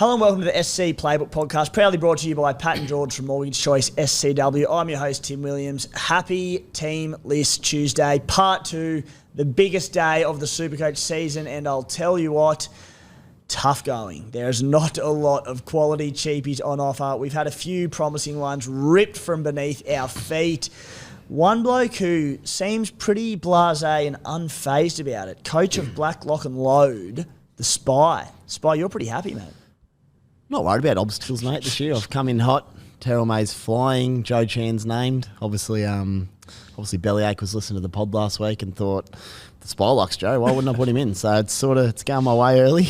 Hello and welcome to the SC Playbook podcast, proudly brought to you by Pat and George from Mortgage Choice SCW. I'm your host, Tim Williams. Happy Team List Tuesday, part 2, the biggest day of the Supercoach season, and I'll tell you what, tough going. There's not a lot of quality cheapies on offer. We've had a few promising ones ripped from beneath our feet. One bloke who seems pretty blasé and unfazed about it, coach of Black Lock and Load, the Spy. Spy, you're pretty happy, mate. Not worried about obstacles, mate, this year. I've come in hot. Terrell May's flying. Joe Chan's named. Obviously, Bellyache was listening to the pod last week and thought, the Spy likes Joe. Why wouldn't I put him in? So it's going my way early.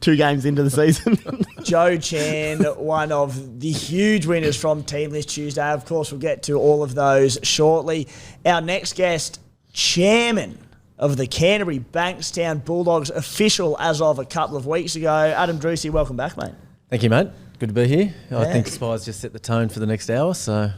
2 games into the season. Joe Chan, one of the huge winners from Team List Tuesday. Of course, we'll get to all of those shortly. Our next guest, Chairman of the Canterbury Bankstown Bulldogs, official as of a couple of weeks ago. Adam Driussi, welcome back, mate. Thank you, mate. Good to be here. Yeah. I think Spy's just set the tone for the next hour, so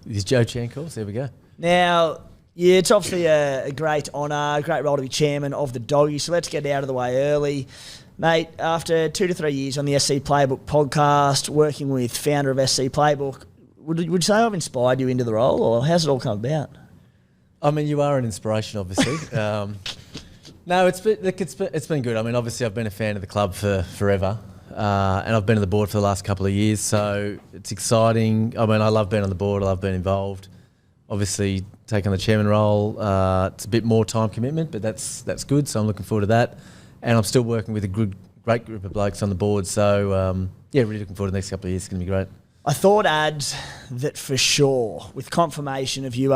with Joe Chan calls, there we go. Now, yeah, it's obviously a great honour, a great role to be chairman of the Doggies, so let's get out of the way early. Mate, after 2 to 3 years on the SC Playbook podcast, working with founder of SC Playbook, would you say I've inspired you into the role, or how's it all come about? I mean, you are an inspiration, obviously. No, it's been good. I mean, obviously, I've been a fan of the club for forever, and I've been on the board for the last couple of years, so it's exciting. I mean, I love being on the board. I love being involved. Obviously, taking the chairman role, it's a bit more time commitment, but that's good, so I'm looking forward to that. And I'm still working with a great group of blokes on the board, so really looking forward to the next couple of years. It's going to be great. I thought, Adz, that for sure, with confirmation of you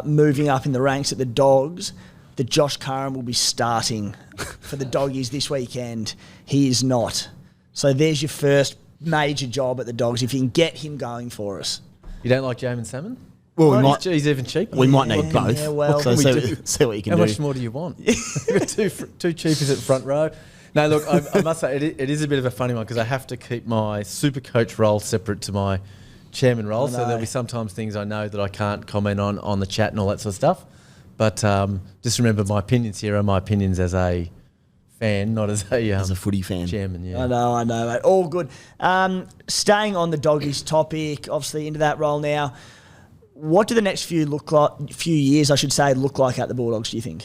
moving up in the ranks at the Dogs, that Josh Curran will be starting for the Doggies this weekend. He is not. So there's your first major job at the Dogs, if you can get him going for us. You don't like Jamin Salmon? Well, he's even cheaper. We might need both. Yeah, well, so see what you can do. How much more do you want? You've got two cheapies at the front row. No, look, I must say it is a bit of a funny one because I have to keep my Supercoach role separate to my chairman role. So there'll be sometimes things I know that I can't comment on the chat and all that sort of stuff. But just remember, my opinions here are my opinions as a fan, not as a footy fan. Chairman, yeah. I know, mate. All good. Staying on the Doggies topic, obviously into that role now. What do the next few years look like at the Bulldogs, do you think?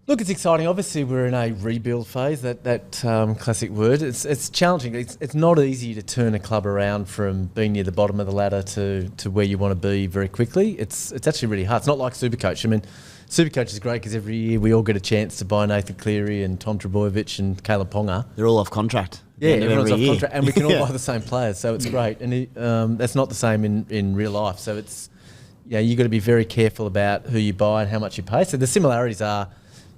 Look, it's exciting. Obviously, we're in a rebuild phase, that classic word. It's challenging. It's not easy to turn a club around from being near the bottom of the ladder to where you want to be very quickly. It's actually really hard. It's not like Supercoach. I mean, Supercoach is great because every year we all get a chance to buy Nathan Cleary and Tom Trbojevic and Caleb Ponga. They're all off contract. Yeah, everyone's off contract, and we can all buy the same players, so it's great. And that's not the same in real life. So it's, you've got to be very careful about who you buy and how much you pay. So the similarities are,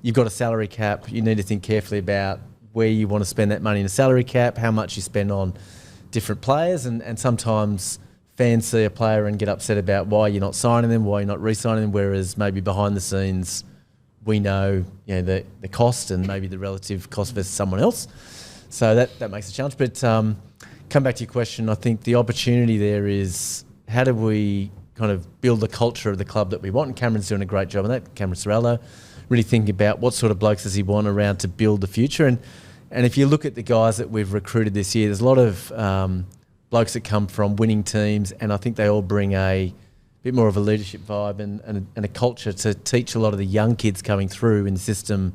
you've got a salary cap. You need to think carefully about where you want to spend that money in a salary cap, how much you spend on different players, and sometimes fans see a player and get upset about why you're not signing them, why you're not re-signing them, whereas maybe behind the scenes we know the cost and maybe the relative cost versus someone else. So that makes a challenge. But come back to your question, I think the opportunity there is how do we kind of build the culture of the club that we want? And Cameron's doing a great job on that, Cameron Sorrello, really thinking about what sort of blokes does he want around to build the future. And if you look at the guys that we've recruited this year, there's a lot of blokes that come from winning teams, and I think they all bring a bit more of a leadership vibe and a culture to teach a lot of the young kids coming through in the system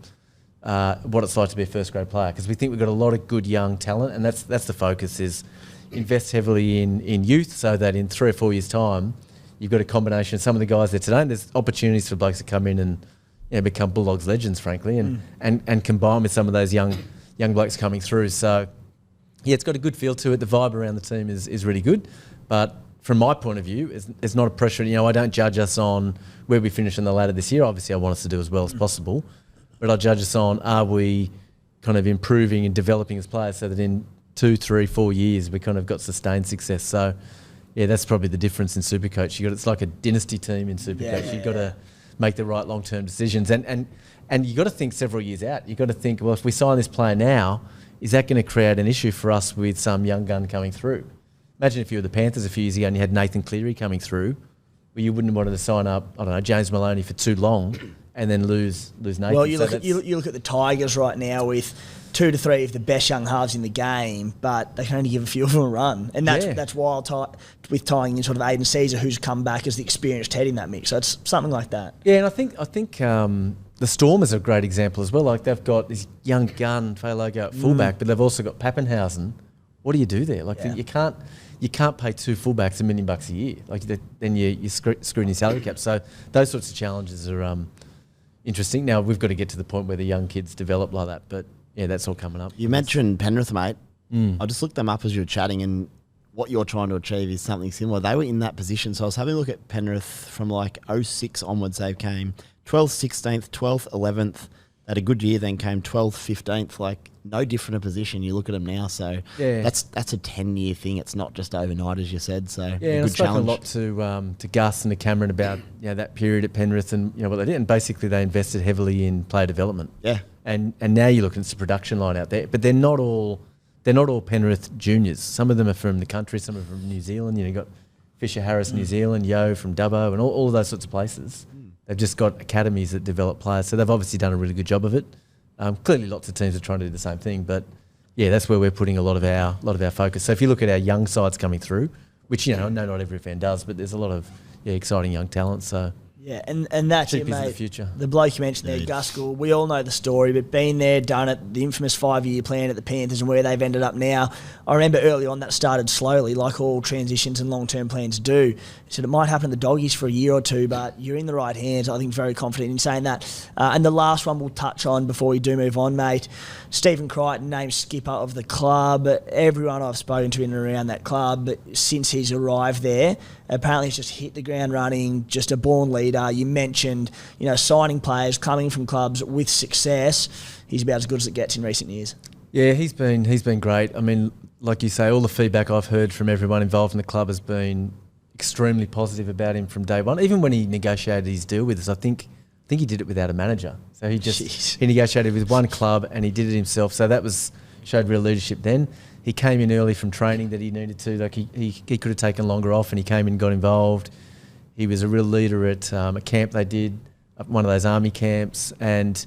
what it's like to be a first-grade player, because we think we've got a lot of good young talent, and that's the focus, is invest heavily in youth so that in 3 or 4 years' time you've got a combination of some of the guys there today, and there's opportunities for blokes to come in and become Bulldogs legends, frankly, and combine with some of those young blokes coming through. So, it's got a good feel to it. The vibe around the team is really good, but from my point of view, it's not a pressure. I don't judge us on where we finish on the ladder this year. Obviously, I want us to do as well as possible. But I judge us on, are we kind of improving and developing as players so that in 2, 3, 4 years we kind of got sustained success. So, that's probably the difference in Supercoach. It's like a dynasty team in Supercoach. You've got to make the right long-term decisions. And you've got to think several years out. You've got to think, well, if we sign this player now, is that going to create an issue for us with some young gun coming through? Imagine if you were the Panthers a few years ago and you had Nathan Cleary coming through, well, you wouldn't have wanted to sign up, I don't know, James Maloney for too long and then lose Nathan. Well, you look at the Tigers right now with 2 to 3 of the best young halves in the game, but they can only give a few of them a run. And that's why with tying in sort of Aiden Caesar, who's come back as the experienced head in that mix. So it's something like that. Yeah, and I think the Stormers are a great example as well. Like they've got this young gun, Failogo at fullback, but they've also got Pappenhausen. What do you do there? Like you can't pay 2 fullbacks $1 million a year. Like then you're screwing your salary cap. So those sorts of challenges are interesting. Now we've got to get to the point where the young kids develop like that. But yeah, that's all coming up. You mentioned Penrith, mate. I just looked them up as you were chatting, and what you're trying to achieve is something similar. They were in that position. So I was having a look at Penrith from like 06 onwards. They came 12th, 16th, 12th, 11th. They had a good year, then came 12th, 15th. Like no different a position. You look at them now. So that's a 10-year thing. It's not just overnight, as you said. So yeah, and I've spoken a lot to Gus and to Cameron about that period at Penrith and what they did. And basically they invested heavily in player development. Yeah. And now you're looking at the production line out there, but they're not all Penrith juniors. Some of them are from the country, some are from New Zealand. You've got Fisher Harris, New Zealand, Yo from Dubbo, and all of those sorts of places. They've just got academies that develop players, so they've obviously done a really good job of it. Clearly, lots of teams are trying to do the same thing, but yeah, that's where we're putting a lot of our focus. So if you look at our young sides coming through, which I know not every fan does, but there's a lot of exciting young talent. So. Yeah, and that's it, mate. The future. The bloke you mentioned there, Gaskell, we all know the story, but being there, done it, the infamous 5-year plan at the Panthers and where they've ended up now. I remember early on that started slowly, like all transitions and long-term plans do. He said it might happen to the Doggies for a year or two, but you're in the right hands. I think very confident in saying that. And the last one we'll touch on before we do move on, mate. Stephen Crichton named skipper of the club. Everyone I've spoken to in and around that club since he's arrived there, apparently he's just hit the ground running, just a born leader. You mentioned, signing players coming from clubs with success. He's about as good as it gets in recent years. Yeah, he's been great. I mean, like you say, all the feedback I've heard from everyone involved in the club has been extremely positive about him from day one. Even when he negotiated his deal with us, I think he did it without a manager. So he negotiated with one club and he did it himself. So that showed real leadership then. He came in early from training that he needed to. Like he could have taken longer off, and he came in and got involved. He was a real leader at a camp they did, one of those army camps. And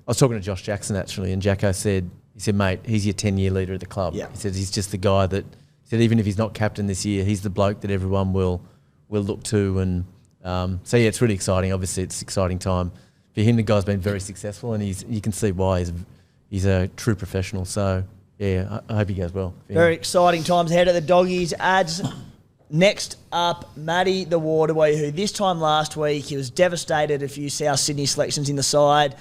I was talking to Josh Jackson actually, and Jacko said, mate, he's your 10-year leader at the club. Yeah. He said he's just the guy that, he said even if he's not captain this year, he's the bloke that everyone will look to. And so yeah, it's really exciting. Obviously, it's an exciting time for him. The guy's been very successful, and you can see why he's a true professional. So. Yeah, I hope he goes well. Very exciting times ahead of the Doggies. Adz, next up, Matty the Waterboy, who this time last week, he was devastated a few South Sydney selections in the side.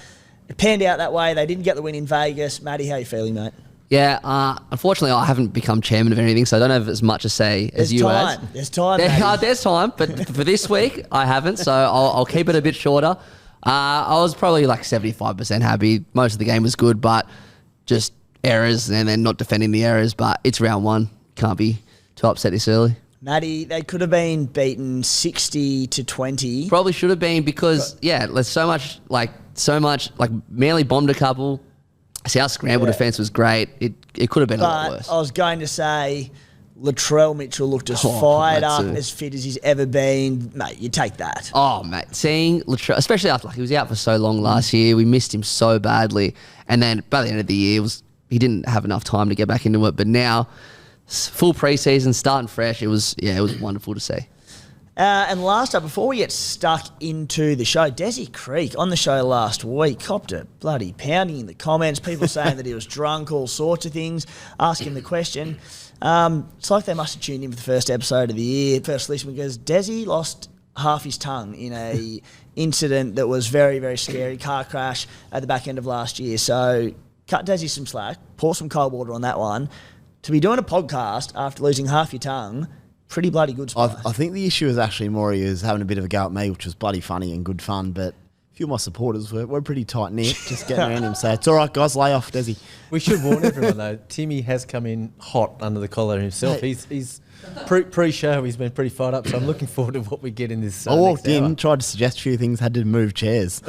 It panned out that way. They didn't get the win in Vegas. Matty, how are you feeling, mate? Yeah, unfortunately, I haven't become chairman of anything, so I don't have as much to say as you have. There's time, There's time, but for this week, I haven't, so I'll keep it a bit shorter. I was probably like 75% happy. Most of the game was good, but just errors and then not defending the errors, but it's round one. Can't be too upset this early. Matty, they could have been beaten 60-20. Probably should have been because, there's so much, Manly bombed a couple. South scramble defence was great. It could have been a lot worse. I was going to say, Latrell Mitchell looked as fired up, as fit as he's ever been. Mate, you take that. Oh, mate. Seeing Latrell, especially after he was out for so long last year, we missed him so badly. And then by the end of the year, he didn't have enough time to get back into it. But now, full preseason, starting fresh, it was wonderful to see. And last up, before we get stuck into the show, Desi Creek on the show last week copped a bloody pounding in the comments. People saying that he was drunk, all sorts of things, asking the question. It's like they must have tuned in for the first episode of the year, first listen, because Desi lost half his tongue in a incident that was very, very scary, car crash at the back end of last year. So cut Desi some slack, pour some cold water on that one. To be doing a podcast after losing half your tongue, pretty bloody good spot. I think the issue is actually more he was having a bit of a go at me, which was bloody funny and good fun, but a few of my supporters we're pretty tight-knit, just getting around him. So it's all right, guys, lay off, Desi. We should warn everyone, though. Timmy has come in hot under the collar himself. Hey. He's pre-show, he's been pretty fired up, so I'm looking forward to what we get in this I walked in, tried to suggest a few things, had to move chairs.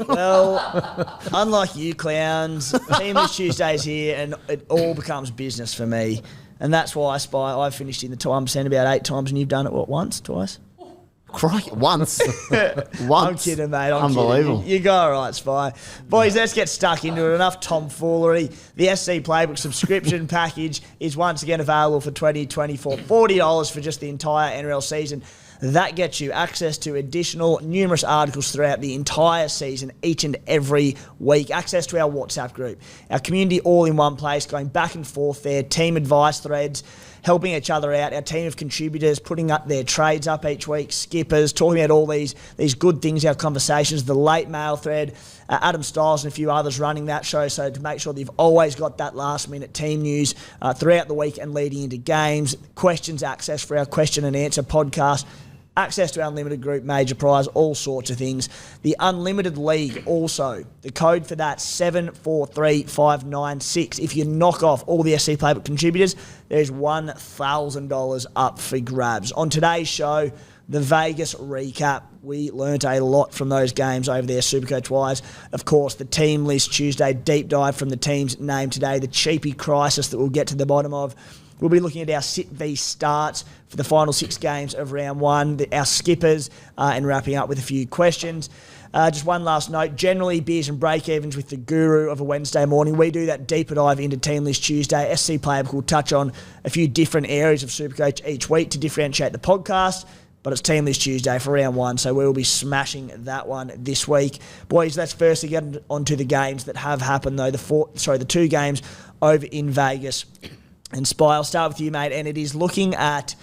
Well, unlike you clowns, Teamless Tuesday's here, and it all becomes business for me. And that's why I've finished in the 1% about 8 times, and you've done it, once, twice? Crikey, once. I'm kidding, mate. I'm Unbelievable. Kidding. You go all right, Spy. Boys, let's get stuck into it. Enough tomfoolery. The SC Playbook subscription package is once again available for 2024. $40 for just the entire NRL season. That gets you access to additional numerous articles throughout the entire season, each and every week. Access to our WhatsApp group, our community all in one place, going back and forth there, team advice threads, helping each other out, our team of contributors putting up their trades up each week, skippers, talking about all these good things, our conversations, the late mail thread, Adam Stiles and a few others running that show, so to make sure that you've always got that last minute team news throughout the week and leading into games, questions access for our question and answer podcast, access to our unlimited group, major prize, all sorts of things. The Unlimited League also, the code for that, 743596. If you knock off all the SC Playbook contributors, there's $1,000 up for grabs. On today's show, the Vegas recap. We learnt a lot from those games over there, Supercoach-wise. Of course, the Team List Tuesday deep dive from the teams named today, the cheapie crisis that we'll get to the bottom of. We'll be looking at our sit v starts for the final 6 games of round 1, our skippers, and wrapping up with a few questions. Just one last note, generally beers and break-evens with the guru of a Wednesday morning. We do that deeper dive into Team List Tuesday. SC Playbook will touch on a few different areas of Supercoach each week to differentiate the podcast, but it's Team List Tuesday for round 1, so we will be smashing that one this week. Boys, let's firstly get onto the games that have happened, though. The 2 games over in Vegas. And Spy, I'll start with you, mate, and it is looking at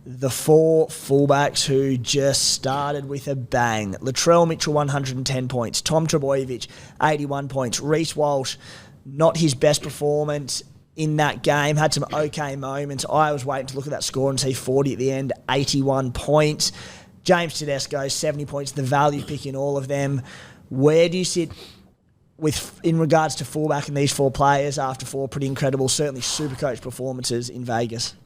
the 4 fullbacks who just started with a bang. Latrell Mitchell, 110 points. Tom Trbojevic, 81 points. Reece Walsh, not his best performance in that game. Had some okay moments. I was waiting to look at that score and see 40 at the end, 81 points. James Tedesco, 70 points, the value pick in all of them. Where do you sit in regards to fullback and these 4 players after 4 pretty incredible, certainly Supercoach performances in Vegas?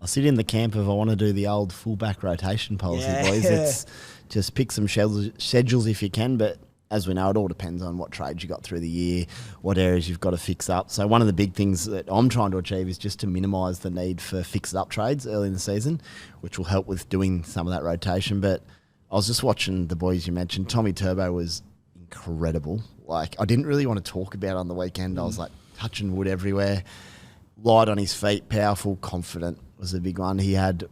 I sit in the camp of I want to do the old fullback rotation policy, boys. It's just pick some schedules if you can, but as we know, it all depends on what trades you got through the year, what areas you've got to fix up. So one of the big things that I'm trying to achieve is just to minimise the need for fix-up trades early in the season, which will help with doing some of that rotation. But I was just watching the boys you mentioned. Tommy Turbo was incredible. Like, I didn't really want to talk about it on the weekend. I was like touching wood everywhere. Light on his feet, powerful, confident was a big one. He could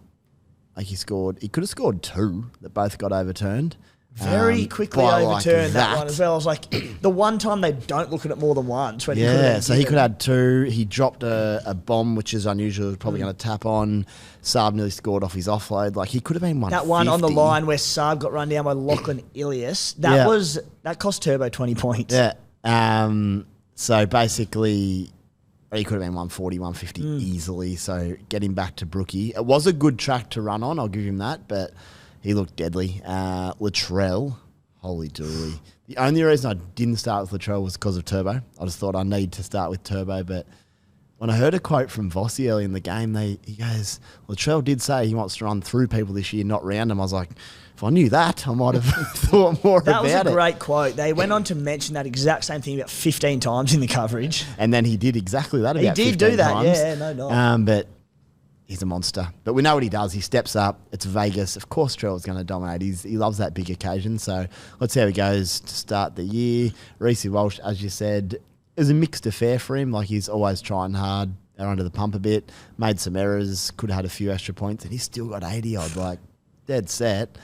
have scored 2 that both got overturned. Very quickly overturned that one as well. I was like, the one time they don't look at it more than once. When he could have had 2. He dropped a bomb, which is unusual. He was probably going to tap on. Saab nearly scored off his offload. Like, he could have been 150. That one on the line where Saab got run down by Lachlan Ilias, that cost Turbo 20 points. Yeah. So basically, he could have been 140, 150 easily. So getting back to Brookie. It was a good track to run on, I'll give him that, but he looked deadly. Latrell, holy dooly. The only reason I didn't start with Latrell was because of Turbo. I just thought I need to start with Turbo, but when I heard a quote from Vossi early in the game, he goes, Latrell did say he wants to run through people this year, not round them. I was like, if I knew that, I might have thought more about it. That was a great quote. They went on to mention that exact same thing about 15 times in the coverage. And then he did exactly that about 15 times. He did do that, yeah, no doubt. But he's a monster. But we know what he does. He steps up. It's Vegas. Of course, Trell's going to dominate. He loves that big occasion. So let's see how he goes to start the year. Reece Walsh, as you said, it was a mixed affair for him. Like, he's always trying hard. They're under the pump a bit. Made some errors. Could have had a few extra points. And he's still got 80 odd. Like, dead set.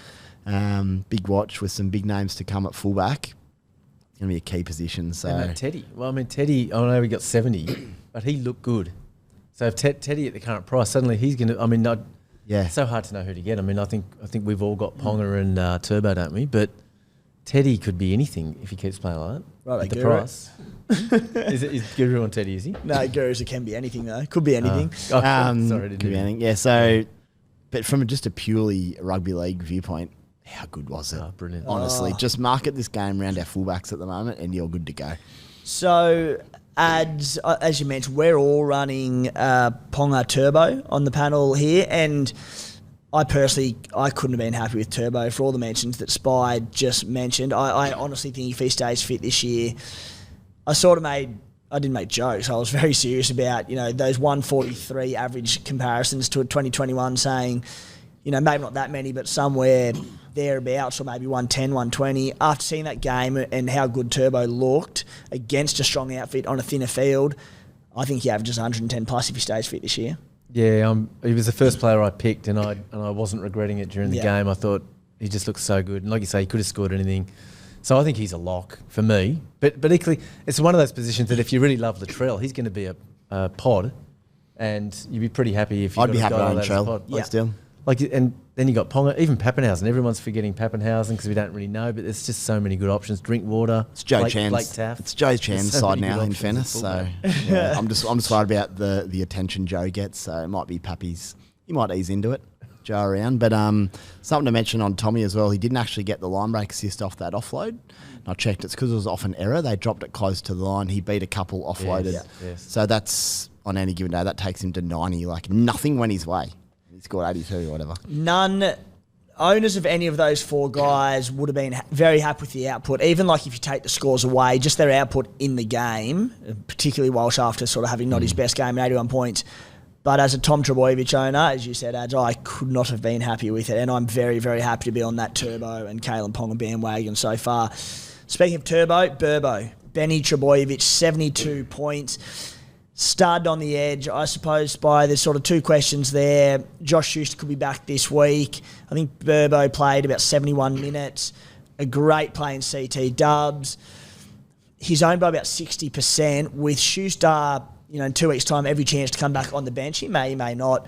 Big watch with some big names to come at fullback. It's going to be a key position. So and Teddy. Well, I mean, Teddy, I know he got 70, but he looked good. So if Teddy at the current price, suddenly he's going to, I mean, it's so hard to know who to get. I mean, I think we've all got Ponga and Turbo, don't we? But Teddy could be anything if he keeps playing like that. Right, at the Guru. Price. Is Guru on Teddy, is he? No, Gurus, it can be anything, though. Could be anything. Sorry, could be anything. Yeah, so, but from just a purely rugby league viewpoint, how good was it? Oh, brilliant. Honestly, just market this game around our fullbacks at the moment and you're good to go. So, Adz, as you mentioned, we're all running Ponga Turbo on the panel here, and I couldn't have been happy with Turbo for all the mentions that Spy just mentioned. I honestly think if he stays fit this year, I didn't make jokes. I was very serious about, those 143 average comparisons to a 2021 saying, maybe not that many, but somewhere thereabouts, or maybe 110, 120. After seeing that game and how good Turbo looked against a strong outfit on a thinner field, I think he averages 110 plus if he stays fit this year. Yeah, he was the first player I picked, and I wasn't regretting it during the game. I thought he just looked so good. And like you say, he could have scored anything. So I think he's a lock for me. But equally, it's one of those positions that if you really love Latrell, he's going to be a pod, and you'd be pretty happy if you I'd be happy on Latrell. Yeah. Still. And then you got Ponga, even Pappenhausen. Everyone's forgetting Pappenhausen because we don't really know, but there's just so many good options. Drinkwater, It's Joe Blake Chan's. Taft. It's Joe Chan's so side many now, good in options fairness. at So fullback. I'm just worried about the attention Joe gets. So it might be Pappy's. He might ease into it, Joe around. But something to mention on Tommy as well. He didn't actually get the line break assist off that offload. And I checked. It's because it was off an error. They dropped it close to the line. He beat a couple offloaded. Yes. So that's on any given day. That takes him to 90. Like nothing went his way. He scored 82 or whatever. None owners of any of those four guys would have been very happy with the output. Even like if you take the scores away, just their output in the game, particularly Walsh after sort of having not his best game at 81 points. But as a Tom Trbojevic owner, as you said, Adz, I could not have been happy with it. And I'm very, very happy to be on that Turbo and Kalen Ponga bandwagon so far. Speaking of Turbo, Burbo. Benny Trbojevic, 72 points. Stud on the edge, I suppose, by the sort of two questions there. Josh Schuster could be back this week. I think Burbo played about 71 minutes. A great play in CT dubs. He's owned by about 60%. With Schuster, in 2 weeks' time, every chance to come back on the bench. He may not.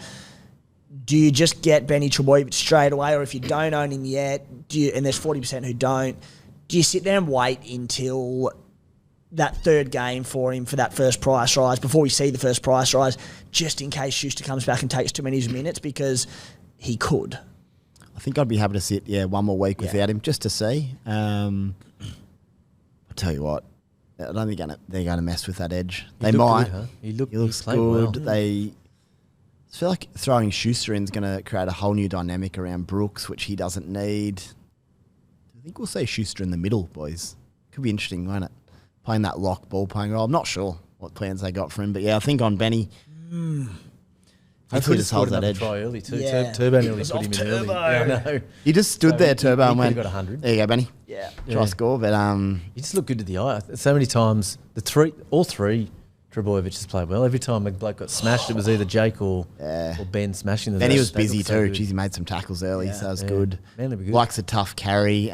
Do you just get Benny Trbojevic straight away? Or if you don't own him yet, and there's 40% who don't, do you sit there and wait until that third game for him for that first price rise, before we see the first price rise, just in case Schuster comes back and takes too many of his minutes? Because he could. I think I'd be happy to sit, one more week without him just to see. I'll tell you what, I don't think they're going to mess with that edge. They might. Good, huh? He looks played good. well. I feel like throwing Schuster in is going to create a whole new dynamic around Brooks, which he doesn't need. I think we'll see Schuster in the middle, boys. Could be interesting, won't it? Playing that lock ball playing role. I'm not sure what plans they got for him, but I think on Benny, hopefully just holds that edge. Try early too. Yeah. Turbo nearly It put was him off in early. Turbo. Yeah, I know. He just stood there, Turbo, he and went, could've got 100. There you go, Benny. Yeah. Try score, but He just looked good to the eye. So many times, all three Trbojevic has played well. Every time a bloke got smashed, it was either Jake or Ben smashing the. Benny was They busy looked so too. good. Jeez, he made some tackles early, so that was Yeah. good. Manly were good. Likes a tough carry.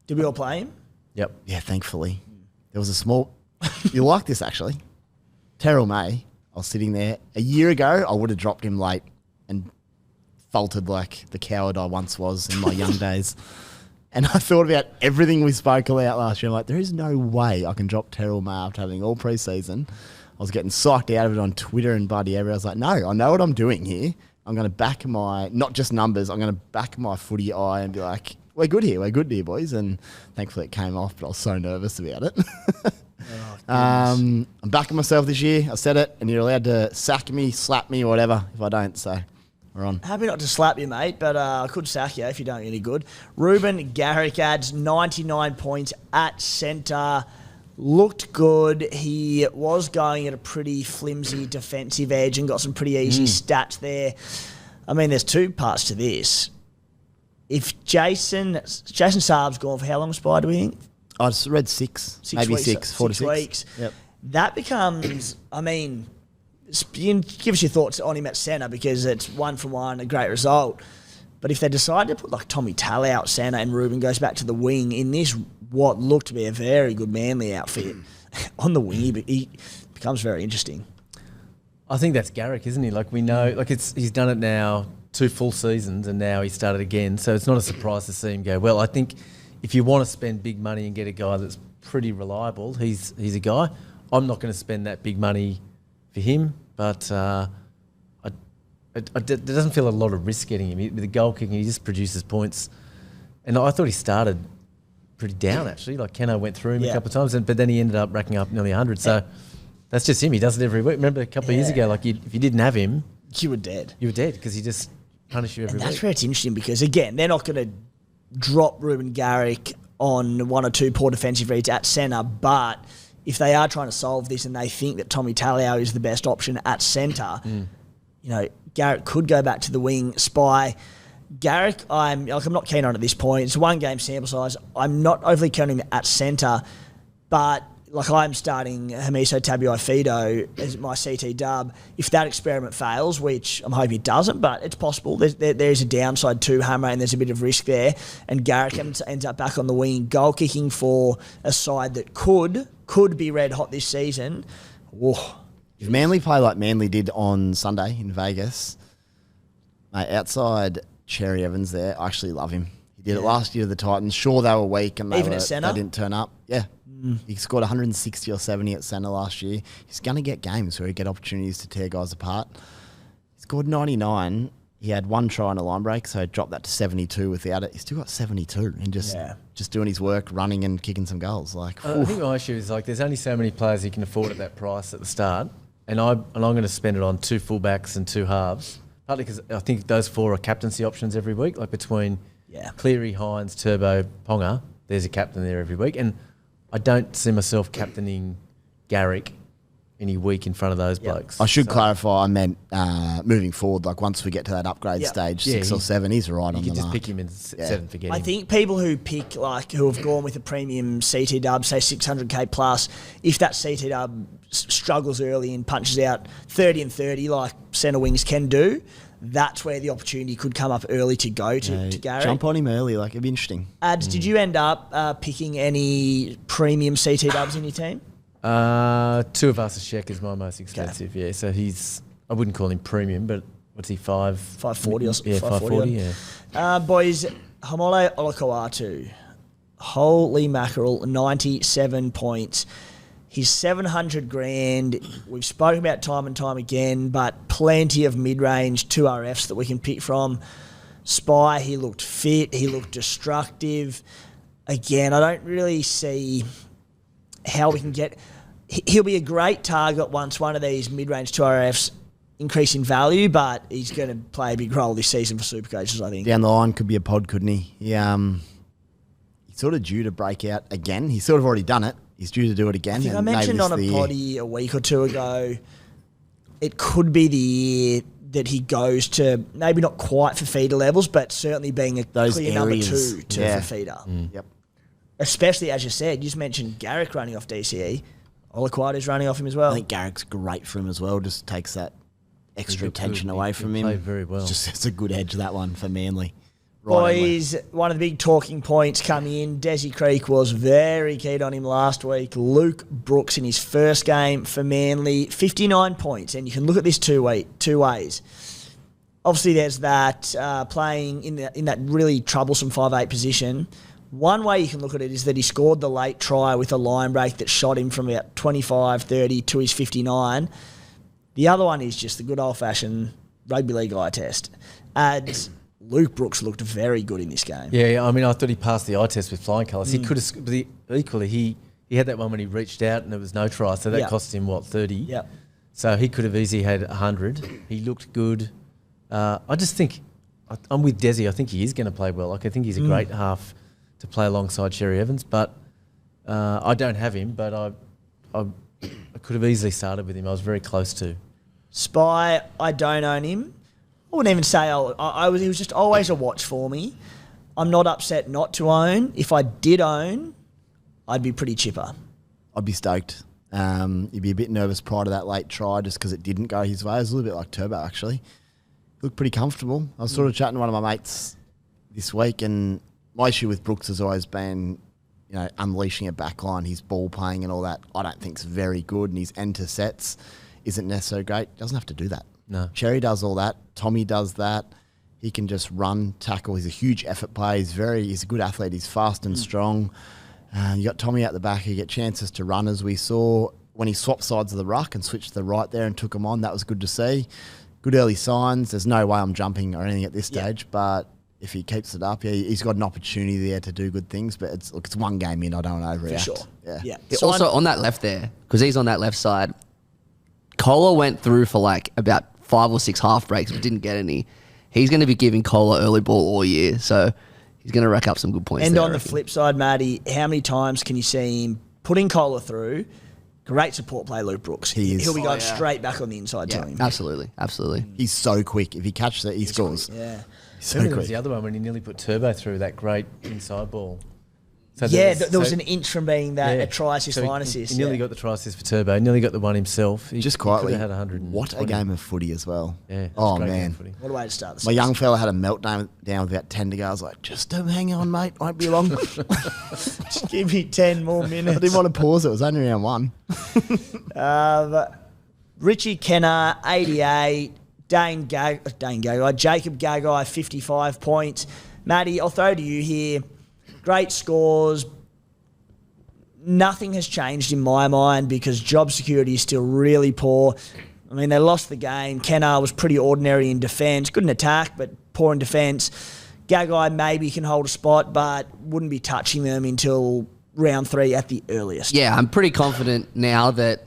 Did we all play him? Yep. Yeah, thankfully. There was a small... You'll like this, actually. Terrell May, I was sitting there. A year ago, I would have dropped him late and faltered like the coward I once was in my young days. And I thought about everything we spoke about last year. I'm like, there is no way I can drop Terrell May after having all pre-season. I was getting psyched out of it on Twitter and bloody everywhere. I was like, no, I know what I'm doing here. I'm going to back not just numbers, I'm going to back my footy eye and be like, we're good here, boys. And thankfully it came off, but I was so nervous about it. I'm backing myself this year. I said it, and you're allowed to sack me, slap me, or whatever if I don't. So we're on. Happy not to slap you, mate, but I could sack you if you don't get any good. Ruben Garrick adds 99 points at centre. Looked good. He was going at a pretty flimsy defensive edge and got some pretty easy stats there. I mean, there's two parts to this. If Jason Saab's gone for how long, Spy, do we think? I just read six maybe weeks, 4 to 6 weeks. Yep. That becomes, give us your thoughts on him at centre, because it's 1-for-1, a great result. But if they decide to put like Tommy Talley out centre and Ruben goes back to the wing in this, what looked to be a very good Manly outfit, on the wing, he becomes very interesting. I think that's Garrick, isn't he? Like we know, he's done it now 2 full seasons, and now he started again. So it's not a surprise to see him go well. I think if you want to spend big money and get a guy that's pretty reliable, he's a guy. I'm not going to spend that big money for him, but there doesn't feel a lot of risk getting him. With the goal kicking, he just produces points. And I thought he started pretty down, actually. Like Keno went through him a couple of times, but then he ended up racking up nearly 100. So that's just him. He does it every week. Remember a couple of years ago, if you didn't have him, You were dead. you were dead because he just punished you every And that's week. where it's interesting, because, again, they're not going to drop Ruben Garrick on 1 or 2 poor defensive reads at centre, but if they are trying to solve this and they think that Tommy Taliao is the best option at centre, Garrick could go back to the wing. Spy. Garrick, I'm not keen on at this point. It's a 1 game sample size. I'm not overly keen on him at centre, but I'm starting Hamiso Tabuai-Fidow as my CT dub. If that experiment fails, which I'm hoping it doesn't, but it's possible, there's a downside to Hammer and there's a bit of risk there, and Garrick ends up back on the wing, goal kicking for a side that could be red hot this season. Whoa. If Manly play like Manly did on Sunday in Vegas, mate, outside Cherry Evans there, I actually love him. He did it last year to the Titans. Sure, they were weak and they didn't turn up. Yeah. He scored 160 or 70 at centre last year. He's going to get games where he get opportunities to tear guys apart. He scored 99. He had 1 try on a line break, so dropped that to 72 without it. He's still got 72 and just doing his work, running and kicking some goals. I think my issue is there's only so many players you can afford at that price at the start, and I'm going to spend it on 2 fullbacks and 2 halves. Partly because I think those 4 are captaincy options every week, between Cleary, Hines, Turbo, Ponga. There's a captain there every week, and I don't see myself captaining Garrick any week in front of those blokes. I should clarify, I meant moving forward, once we get to that upgrade stage, 6 or 7, he's right on the mark. You can just pick him in 7 for getting. I think people who pick, who have gone with a premium CT dub, say 600k plus, if that CT dub struggles early and punches out 30 and 30 like centre wings can do, that's where the opportunity could come up early to go to Garrick. Jump on him early, it'd be interesting. Adz, did you end up picking any premium CT dubs in your team? 2 of us, Shek is my most expensive, so I wouldn't call him premium, but what's he, 540 or something? Yeah, 540, Boys, Hamole Olakau'atu, holy mackerel, 97 points. He's 700 grand. We've spoken about time and time again, but plenty of mid-range 2RFs that we can pick from. Spy, he looked fit. He looked destructive. Again, I don't really see how we can get... He'll be a great target once one of these mid-range 2RFs increase in value, but he's going to play a big role this season for Supercoaches, I think. Down the line could be a pod, couldn't he? He's sort of due to break out again. He's sort of already done it. He's due to do it again. I think I mentioned on a poddy a week or 2 ago, it could be the year that he goes to, maybe not quite for feeder levels, but certainly being a clear number 2 for feeder. Yep. Especially, as you said, you just mentioned Garrick running off DCE. Olakau'atu's running off him as well. I think Garrick's great for him as well. Just takes that extra tension away from him. Played very well. It's a good edge, that one, for Manly. Boys, one of the big talking points coming in, Desi Creek was very keen on him last week. Luke Brooks in his first game for Manly, 59 points. And you can look at this two ways. Obviously, there's that playing in that really troublesome 5'8" position. One way you can look at it is that he scored the late try with a line break that shot him from about 25, 30 to his 59. The other one is just the good old-fashioned rugby league eye test. Luke Brooks looked very good in this game. Yeah, I mean, I thought he passed the eye test with flying colours. He could have, but equally, he had that one when he reached out and there was no try, so that cost him, 30? Yep. So he could have easily had 100. He looked good. I just think, I'm with Desi, I think he is going to play well. I think he's a great half to play alongside Cherry Evans, but I don't have him, but I could have easily started with him. I was very close to. Spy, I don't own him. I wouldn't even say he was just always a watch for me. I'm not upset not to own. If I did own, I'd be pretty chipper. I'd be stoked. You'd be a bit nervous prior to that late try just because it didn't go his way. It was a little bit like Turbo, actually. He looked pretty comfortable. I was sort of chatting to one of my mates this week, and my issue with Brooks has always been, unleashing a backline, his ball playing and all that. I don't think's very good, and his end to sets isn't necessarily great. Doesn't have to do that. No. Cherry does all that. Tommy does that. He can just run, tackle. He's a huge effort player. He's a good athlete. He's fast and strong. You got Tommy out the back. You get chances to run, as we saw when he swapped sides of the ruck and switched to the right there and took him on. That was good to see. Good early signs. There's no way I'm jumping or anything at this stage, but if he keeps it up, he's got an opportunity there to do good things. But it's one game in. I don't want to overreact. For sure. Yeah. Also, on that left there, because he's on that left side, Kohler went through for about 5 or 6 half breaks, but didn't get any. He's going to be giving Kohler early ball all year, so he's going to rack up some good points. And there, on the flip side, Matty, how many times can you see him putting Kohler through, Great support play, Luke Brooks. He is. He'll be going yeah. straight back on the inside Yeah, to him. absolutely. He's so quick. If he catches it, he scores. Yeah. He's so Remember there was quick. the other one when he nearly put Turbo through that great inside ball. So There was an inch from being that a try assist, So line he assist. He nearly got the try assist for Turbo. He nearly got the one himself. He Just could quietly, have had 100. what a game of footy as well. Yeah. it was Oh, a great game man. of footy. What a way to start the My season. young fella had a meltdown with about 10 to go. I was like, just hang on, mate. Won't be long. Just give me 10 more I minutes. didn't want to pause it. It was only round 1. Richie Kenner, 88. Jacob Gagai, 55 points. Matty, I'll throw to you here. Great scores. Nothing has changed in my mind because job security is still really poor. I mean, they lost the game. Kenner was pretty ordinary in defence. Good in attack, but poor in defence. Gagai maybe can hold a spot, but wouldn't be touching them until round 3 at the earliest. Yeah, I'm pretty confident now that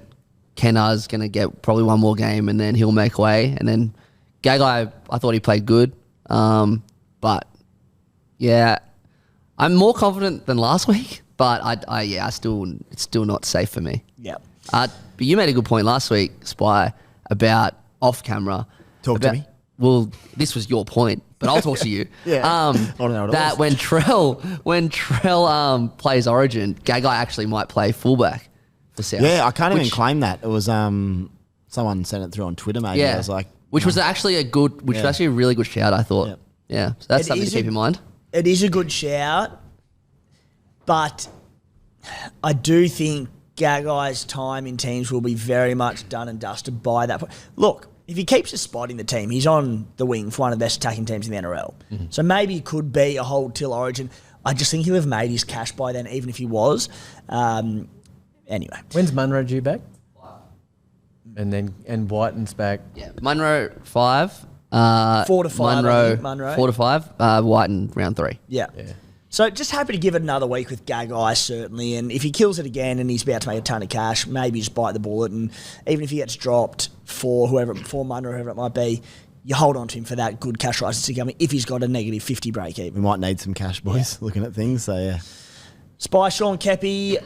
Kenner's going to get probably one more game and then he'll make way. And then Gagai, I thought he played good. But, yeah, I'm more confident than last week. But it's still not safe for me. Yeah. But you made a good point last week, Spy, about off camera. Talk to me. Well, this was your point, but I'll talk to you. Yeah. I don't know what it that was. when Trell plays Origin, Gagai actually might play fullback for South. Yeah, I can't even claim that. It was someone sent it through on Twitter, maybe. Yeah, I was like, which was actually was actually a really good shout, I thought. Yep. Yeah, so that's It something to is keep in mind. It is a good shout, but I do think Gagai's time in teams will be very much done and dusted by that point. Look, if he keeps a spot in the team, he's on the wing for one of the best attacking teams in the NRL. Mm-hmm. So maybe he could be a hold till Origin. I just think he'll have made his cash by then, even if he was. Anyway. When's Munro due back? And Whiten's back. Yeah, Munro 5. 4 to 5, I think, Munro. 4 to 5. Whiten round 3. Yeah. Yeah. So just happy to give it another week with Gagai, certainly. And if he kills it again and he's about to make a ton of cash, maybe just bite the bullet. And even if he gets dropped for Munro, whoever it might be, you hold on to him for that good cash rise to come if he's got a negative 50 break even. we might need some cash, boys, looking at things. So, yeah. Spy, Sean Kepi,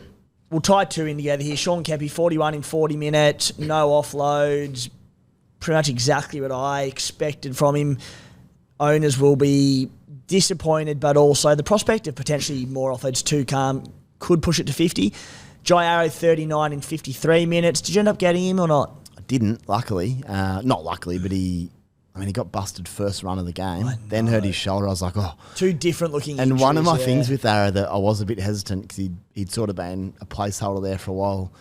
we'll tie 2 in together here. Sean Kepi, 41 in 40 minutes, no offloads. Pretty much exactly what I expected from him. Owners will be disappointed, but also the prospect of potentially more offloads to come could push it to 50. Jai Arrow, 39 in 53 minutes. Did you end up getting him or not? I didn't, luckily. Not luckily, but he got busted first run of the game. Then hurt his shoulder. I was like, oh. 2 different looking And one of my injuries, things with Arrow that I was a bit hesitant because he'd sort of been a placeholder there for a while.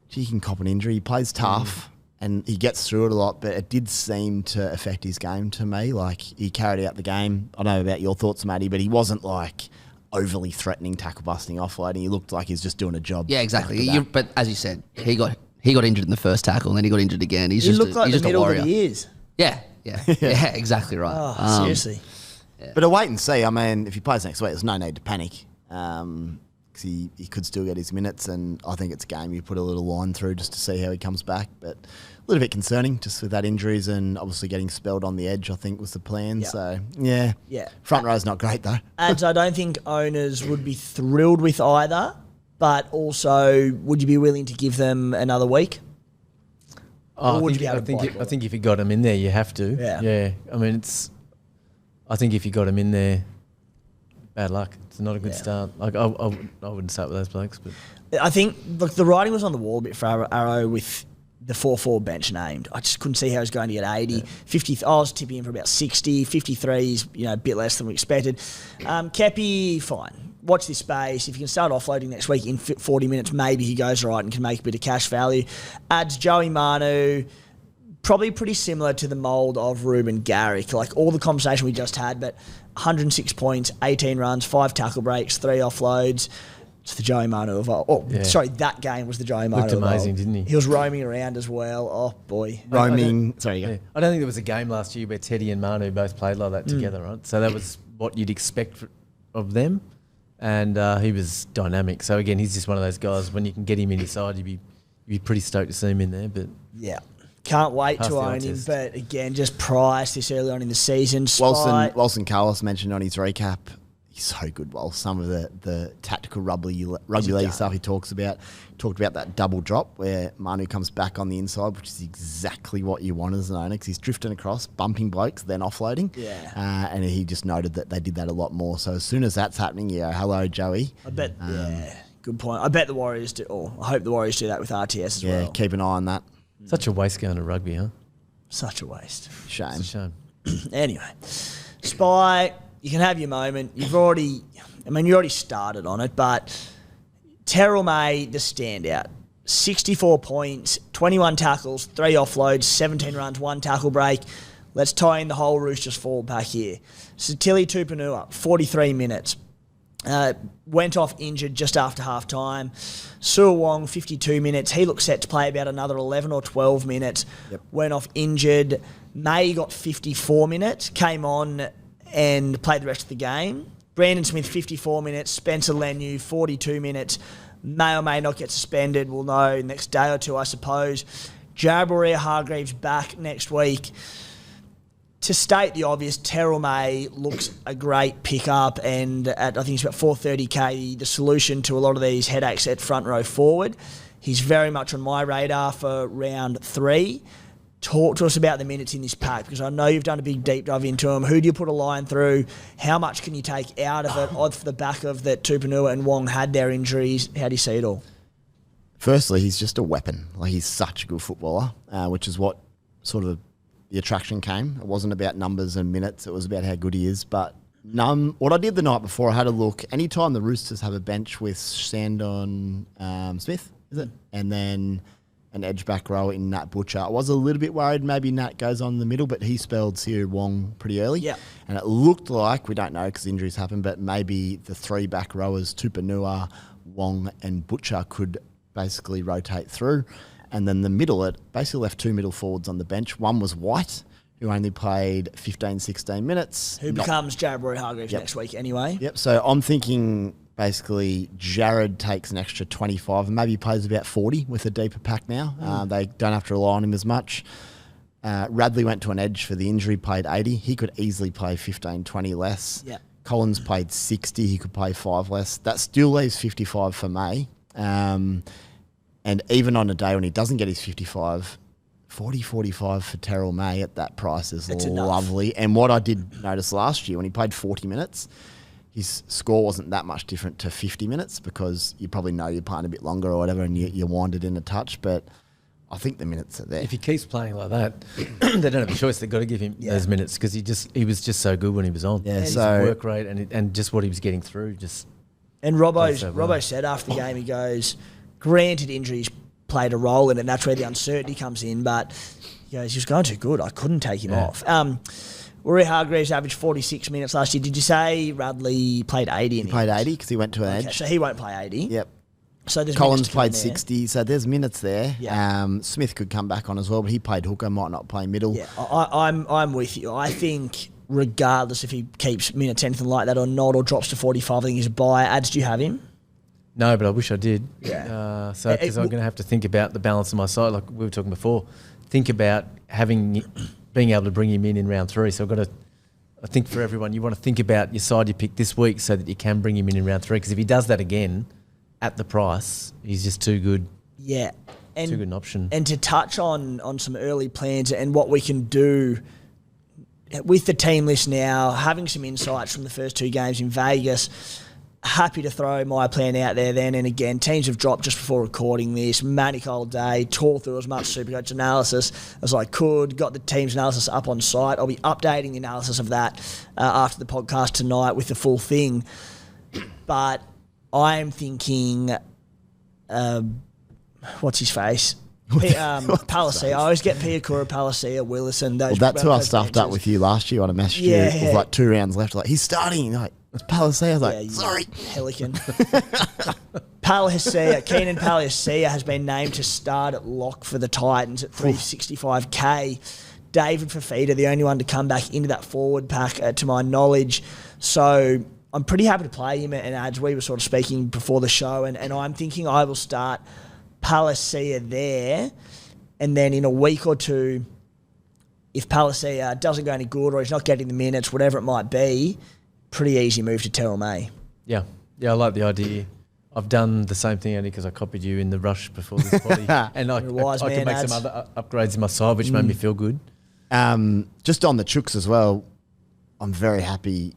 He can cop an injury. He plays tough and he gets through it a lot, but it did seem to affect his game to me. Like, he carried out the game. I don't know about your thoughts, Matty, but he wasn't like overly threatening, tackle busting, offloading. He looked like he's just doing a job. Yeah, exactly. after that. But as you said, he got injured in the first tackle and then he got injured again. He's He just looked like he's the just a middle warrior. that he is. Yeah, exactly right. Oh, seriously. But a wait and see. I mean, if he plays next week, there's no need to panic because he could still get his minutes, and I think it's a game you put a little line through just to see how he comes back. But a little bit concerning just with that injuries and obviously getting spelled on the edge, I think was the plan. Yep. So, yeah. Yeah. Front row's not great, though. Adz, I don't think owners would be thrilled with either, but also would you be willing to give them another week? Or would you be able to bite I think if you got him in there, you have to. Yeah. I mean, I think if you got him in there, bad luck. It's not a good start. Like I wouldn't start with those blokes, but I think, look, the writing was on the wall a bit for Arrow with the 4-4 bench named. I just couldn't see how he was going to get 80. 50, I was tipping him for about 60. 53 is, a bit less than we expected. Kepi, fine. Watch this space. If you can start offloading next week in 40 minutes, maybe he goes right and can make a bit of cash value. Adds Joey Manu, probably pretty similar to the mould of Ruben Garrick. Like all the conversation we just had, but 106 points, 18 runs, 5 tackle breaks, 3 offloads. It's the Joey Manu of old. Sorry, that game was the Joey Manu looked of amazing, old. didn't he? He was roaming around as well. Oh, boy. Roaming. Sorry, you go. yeah. I don't think there was a game last year where Teddy and Manu both played like that together, right? So that was what you'd expect of them. And he was dynamic. So again, he's just one of those guys. When you can get him in your side, you'd be pretty stoked to see him in there. But Yeah. Can't wait Pass to the own eye him, test. but again, just price this early on in the season. Wilson Carlos mentioned on his recap, he's so good. Well, some of the tactical rugby league stuff he talked about that double drop where Manu comes back on the inside, which is exactly what you want as an owner because he's drifting across, bumping blokes, then offloading. Yeah. And he just noted that they did that a lot more. So as soon as that's happening, hello, Joey. I bet, good point. I bet the Warriors do, or I hope the Warriors do that with RTS as well. Yeah, keep an eye on that. Such a waste going to rugby, huh? Such a waste. Shame. It's a shame. Anyway, Spy, you can have your moment. You already started on it, but Terrell May, the standout. 64 points, 21 tackles, 3 offloads, 17 runs, 1 tackle break. Let's tie in the whole Roosters forward pack here. Satili Tupanua, 43 minutes. Went off injured just after half time. Sua Wong, 52 minutes. He looked set to play about another 11 or 12 minutes. Yep. Went off injured. May got 54 minutes. Came on and played the rest of the game. Brandon Smith, 54 minutes. Spencer Lenu, 42 minutes. May or may not get suspended. We'll know next day or two, I suppose. Jared Hargreaves back next week. To state the obvious, Terrell May looks a great pickup, and at I think it's about 430k, the solution to a lot of these headaches at front row forward. He's very much on my radar for round 3. Talk to us about the minutes in this pack, because I know you've done a big deep dive into him. Who do you put a line through? How much can you take out of it? Odd for the back of that Tupanua and Wong had their injuries. How do you see it all? Firstly, he's just a weapon. Like, he's such a good footballer, which is what sort of the attraction came. It wasn't about numbers and minutes. It was about how good he is. But what I did the night before, I had a look. Anytime the Roosters have a bench with Sandon Smith, is it? And then an edge back row in Nat Butcher. I was a little bit worried maybe Nat goes on in the middle, but he spelled Siu Wong pretty early. Yeah. And it looked like, we don't know because injuries happen, but maybe the 3 back rowers, Tupanua, Wong and Butcher could basically rotate through. And then the middle, it basically left 2 middle forwards on the bench. One was White, who only played 15, 16 minutes. Who becomes Jared Hargreaves next week anyway. Yep, so I'm thinking basically Jared takes an extra 25 and maybe plays about 40 with a deeper pack now. They don't have to rely on him as much. Radley went to an edge for the injury, played 80. He could easily play 15, 20 less. Yep. Collins played 60. He could play 5 less. That still leaves 55 for May. And even on a day when he doesn't get his 55, 40, 45 for Terrell May at that price is lovely. And what I did notice last year when he played 40 minutes, his score wasn't that much different to 50 minutes because you probably know you're playing a bit longer or whatever and you wind it in a touch. But I think the minutes are there. If he keeps playing like that, they don't have a choice. They've got to give him those minutes because he was just so good when he was on. Yeah, his so work rate and just what he was getting through. And Robbo said after the game, he goes, granted injuries played a role in it, and that's where the uncertainty comes in, but he goes, he was going too good. I couldn't take him off. Rory Hargreaves averaged 46 minutes last year. Did you say Radley played 80 in He played 80 because he went to an edge. So he won't play 80. Yep. So there's Collins played 60, so there's minutes there. Yeah. Smith could come back on as well, but he played hooker, might not play middle. Yeah, I'm with you. I think regardless if he keeps minutes anything like that or not, or drops to 45, I think he's a buy. Adz, do you have him? No, but I wish I did. Yeah. So because I'm going to have to think about the balance of my side, like we were talking before. Think about being able to bring him in round 3. So I think for everyone, you want to think about your side you picked this week so that you can bring him in round 3. Because if he does that again at the price, he's just too good. Yeah. Too good an option. And to touch on some early plans and what we can do with the team list now, having some insights from the first 2 games in Vegas. Happy to throw my plan out there then. And again, teams have dropped just before recording this. Manic old day. Tore through as much Supercoach analysis as I could. Got the team's analysis up on site. I'll be updating the analysis of that after the podcast tonight with the full thing. But I'm thinking, what's his face? Palacia. I always get Piakura, Palacia, Willison. Those. Well, that's who I stuffed up with you last year on a message with like 2 rounds left. Like, he's starting. Like, it's Palacia. I was like, sorry. Pelican. Keenan Palacia has been named to start at lock for the Titans at 365k. David Fafita, the only one to come back into that forward pack to my knowledge. So I'm pretty happy to play him. And as we were sort of speaking before the show, and I'm thinking I will start Palacia there, and then in a week or two, if Palacia doesn't go any good or he's not getting the minutes, whatever it might be, pretty easy move to Terrell May. Yeah, I like the idea. I've done the same thing only because I copied you in the rush before this body, and I could make some other upgrades in my side, which made me feel good. Just on the Chooks as well, I'm very happy,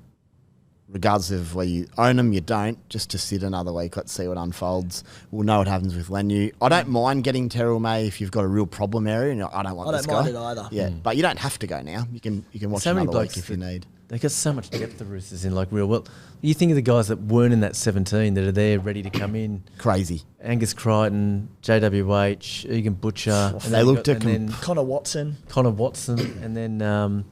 regardless of whether you own them, you don't, just to sit another week. Let's see what unfolds. We'll know what happens with Lenu. I don't mind getting Terrell May if you've got a real problem area, and I don't want this guy. I don't mind it either. Yeah, but you don't have to go now. You can watch So many another week blokes if you need. They got so much depth, the Roosters, in like real well. You think of the guys that weren't in that 17 that are there ready to come in. Crazy. Angus Crichton, JWH, Egan Butcher. They looked at Connor Watson, and then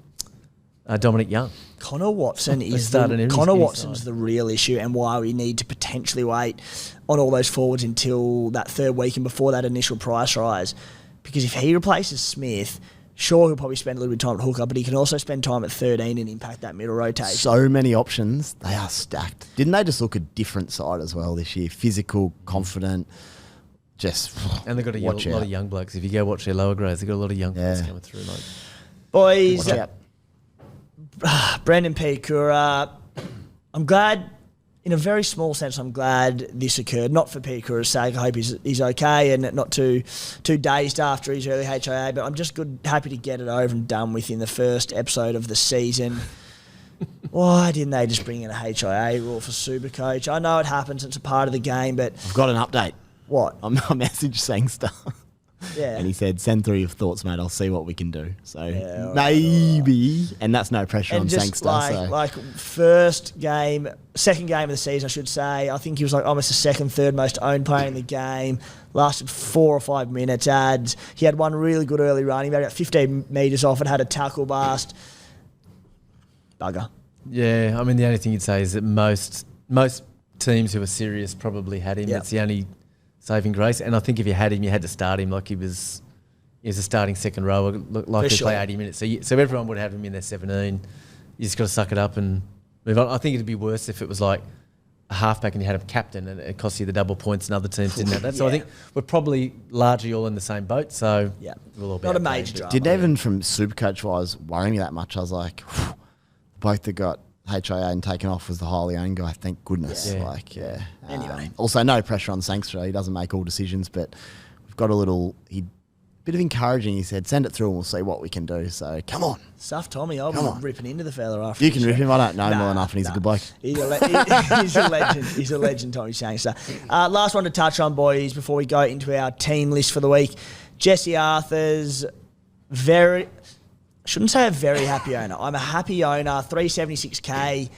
Dominic Young. Connor Watson Watson's the real issue, and why we need to potentially wait on all those forwards until that third week and before that initial price rise. Because if he replaces Smith, sure, he'll probably spend a little bit of time at hooker, but he can also spend time at 13 and impact that middle rotation. So many options. They are stacked. Didn't they just look a different side as well this year? Physical, confident, just and they've got a lot of young blokes. If you go watch their lower grades, they've got a lot of young blokes coming through. Like, boys, Brendan P. Kura, I'm glad, in a very small sense, I'm glad this occurred. Not for P. Kura's sake. I hope he's okay and not too dazed after his early HIA, but I'm just happy to get it over and done with in the first episode of the season. Why didn't they just bring in a HIA rule for Supercoach? I know it happens, it's a part of the game, but... I've got an update. What? I messaged Sangster. Yeah. And he said, send through your thoughts, mate. I'll see what we can do. So maybe. And that's no pressure on Sangster. Like second game of the season, I should say. I think he was like almost the second, third most owned player in the game. Lasted 4 or 5 minutes. Adz. He had one really good early run. He made about 15 metres off and had a tackle bust. Bugger. Yeah, I mean, the only thing you'd say is that most teams who are serious probably had him. Yep. That's the only saving grace. And I think if you had him, you had to start him like he was a starting second rower, like he play 80 minutes. So everyone would have him in their 17. You just got to suck it up and move on. I think it'd be worse if it was like a halfback and you had a captain and it cost you the double points and other teams didn't have that. So I think we're probably largely all in the same boat. So we'll all be not a major drama. Didn't even from Supercoach wise worry me that much. I was like, both that got HIA and taken off was the highly owned guy. Thank goodness. Yeah. Anyway. Also, no pressure on Sangster. He doesn't make all decisions, but we've got bit of encouraging. He said, send it through and we'll see what we can do. So, come on. Stuff Tommy. I'll be ripping into the fella after. You can rip him. I don't know more enough and he's a good bloke. He's a legend. He's a legend, Tommy Sangster. Last one to touch on, boys, before we go into our team list for the week. Jesse Arthur's shouldn't say a very happy owner. I'm a happy owner, 376k.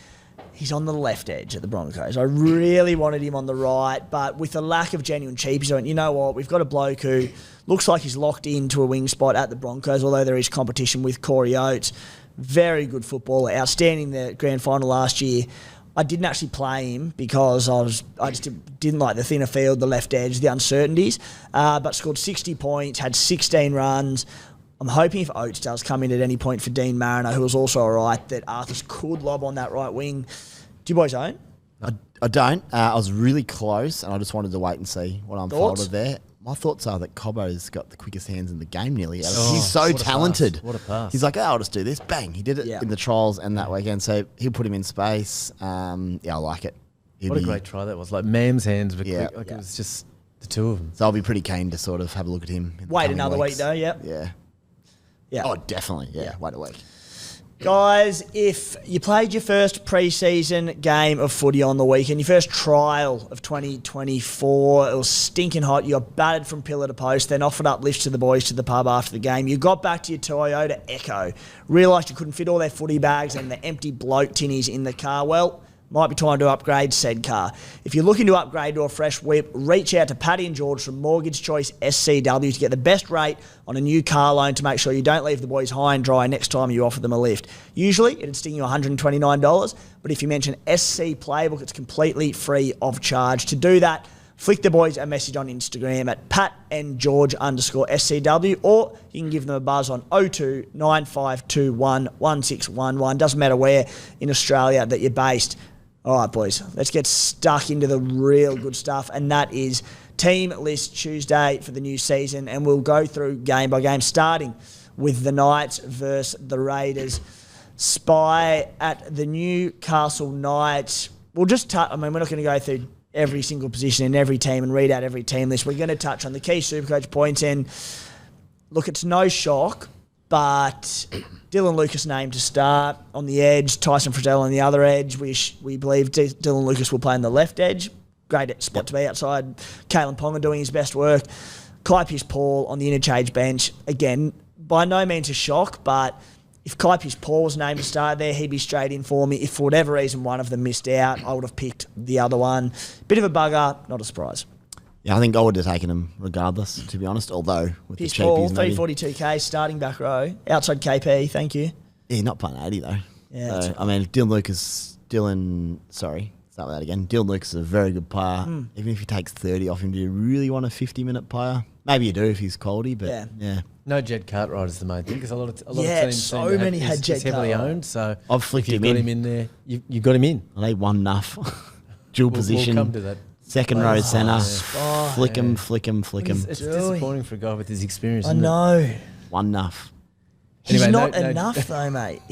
He's on the left edge at the Broncos. I really wanted him on the right, but with the lack of genuine cheapies, I went, you know what? We've got a bloke who looks like he's locked into a wing spot at the Broncos, although there is competition with Corey Oates. Very good footballer, outstanding in the grand final last year. I didn't actually play him because I just didn't like the thinner field, the left edge, the uncertainties, but scored 60 points, had 16 runs. I'm hoping if Oates does come in at any point for Dean Mariner, who was also all right, that Arthurs could lob on that right wing. Do you boys own? I don't. I was really close, and I just wanted to wait and see what unfolded there. My thoughts are that Cobbo's got the quickest hands in the game nearly. He's so talented. What a pass. He's like, I'll just do this. Bang. He did it in the trials and that weekend, so he'll put him in space. I like it. What a great try that was. Like, Mam's hands were quick. It was just the two of them. So I'll be pretty keen to sort of have a look at him. Wait another week, though, Yeah. Oh, definitely. Yeah. Wait a week. Guys, if you played your first pre-season game of footy on the weekend, your first trial of 2024, it was stinking hot, you got battered from pillar to post, then offered up lifts to the boys to the pub after the game, you got back to your Toyota Echo, realised you couldn't fit all their footy bags and the empty bloke tinnies in the car, well, might be time to upgrade said car. If you're looking to upgrade to a fresh whip, reach out to Paddy and George from Mortgage Choice SCW to get the best rate on a new car loan to make sure you don't leave the boys high and dry next time you offer them a lift. Usually, it'd sting you $129, but if you mention SC Playbook, it's completely free of charge. To do that, flick the boys a message on Instagram at patandgeorge_SCW, or you can give them a buzz on 02 9521 1611. Doesn't matter where in Australia that you're based. All right, boys, let's get stuck into the real good stuff, and that is Team List Tuesday for the new season, and we'll go through game by game, starting with the Knights versus the Raiders. Spy at the Newcastle Knights. We'll just we're not going to go through every single position in every team and read out every team list. We're going to touch on the key Supercoach points. And look, it's no shock, but Dylan Lucas named to start on the edge, Tyson Frizzell on the other edge. We believe Dylan Lucas will play on the left edge. Great spot to be outside. Kalen Ponga doing his best work. Kai Pearce-Paul on the interchange bench. Again, by no means a shock, but if Kai Pearce-Paul was named to start there, he'd be straight in for me. If for whatever reason one of them missed out, I would have picked the other one. Bit of a bugger, not a surprise. Yeah, I think I would have taken him regardless, to be honest, although with Pearce-Paul, the cheapies, 342k, starting back row. Outside KP, thank you. Yeah, not playing 80 though. Yeah, so, I mean, Dylan Lucas is a very good player. Even if he takes 30 off him, do you really want a 50-minute player? Maybe you do if he's quality, but yeah. No Jed Cartwright is the main thing, because a lot of teams so many had Jed heavily Cartwright. owned. So I've flicked if him you got in. him in there. You got him in. I need one enough. Dual position. We'll come to that. Second row centre. Oh, Flick him. It's disappointing for a guy with his experience. I isn't it? know. One enough. He's Anyway, not no- enough though, mate.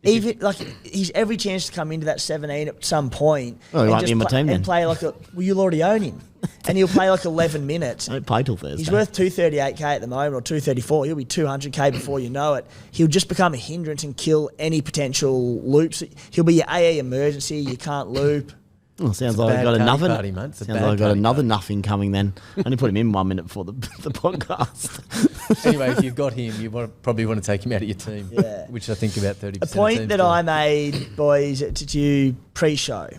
He's every chance to come into that 17 at some point. Well, he and won't just be in my team then. play you'll already own him. And he'll play 11 minutes. I don't play till Thursday. He's worth 238k at the moment, or 234. He'll be 200k before you know it. He'll just become a hindrance and kill any potential loops. He'll be your AE emergency. You can't loop. Oh, sounds It's a like I bad got party another. party, mate. It's a Sounds bad like I got party another party. nothing coming. Then I only put him in 1 minute before the podcast. Anyway, if you've got him, probably want to take him out of your team, Yeah. which I think about 30%. A point that I made, boys, to you pre-show.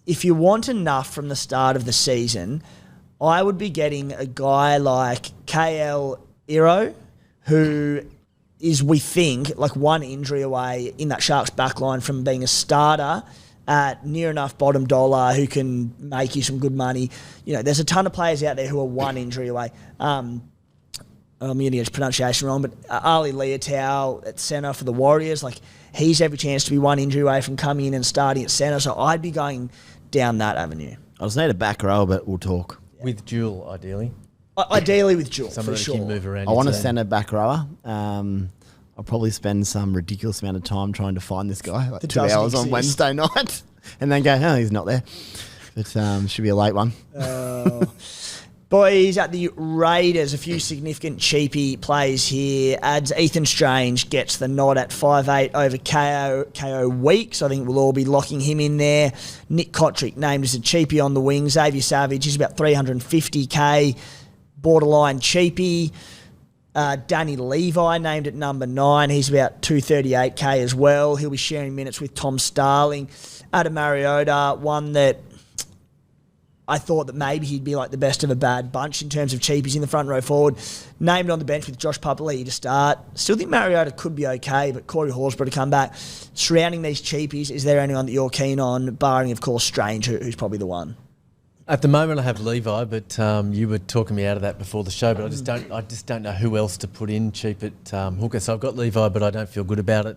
If you want enough from the start of the season, I would be getting a guy like KL Iro, who is, we think, like one injury away in that Sharks backline from being a starter at near enough bottom dollar, who can make you some good money. You know, there's a ton of players out there who are one injury away. I'm going to get his pronunciation wrong, but Ali Leotau at centre for the Warriors, like he's every chance to be one injury away from coming in and starting at centre. So I'd be going down that avenue. I just need a back row, but we'll talk. With Jewel, ideally. Ideally with Jewel, Someone for that sure. can move around. I want a your team. centre back rower. I'll probably spend some ridiculous amount of time trying to find this guy, like That 2 doesn't hours on exist. Wednesday night, and then go, oh, he's not there. But should be a late one. Boys, at the Raiders, a few significant cheapie plays here. Adz Ethan Strange gets the nod at 5'8" over KO Weeks. I think we'll all be locking him in there. Nick Kotrick named as a cheapie on the wing. Xavier Savage, he's about 350k. Borderline cheapie. Danny Levi named at number 9. He's about 238k as well. He'll be sharing minutes with Tom Starling. Adam Mariota, one that I thought that maybe he'd be like the best of a bad bunch in terms of cheapies in the front row forward. Named on the bench with Josh Papali'i to start. Still think Mariota could be okay, but Corey Horsburgh to come back. Surrounding these cheapies, is there anyone that you're keen on, barring, of course, Strange, who's probably the one? At the moment, I have Levi, but you were talking me out of that before the show. But I just don't know who else to put in cheap at hooker. So I've got Levi, but I don't feel good about it.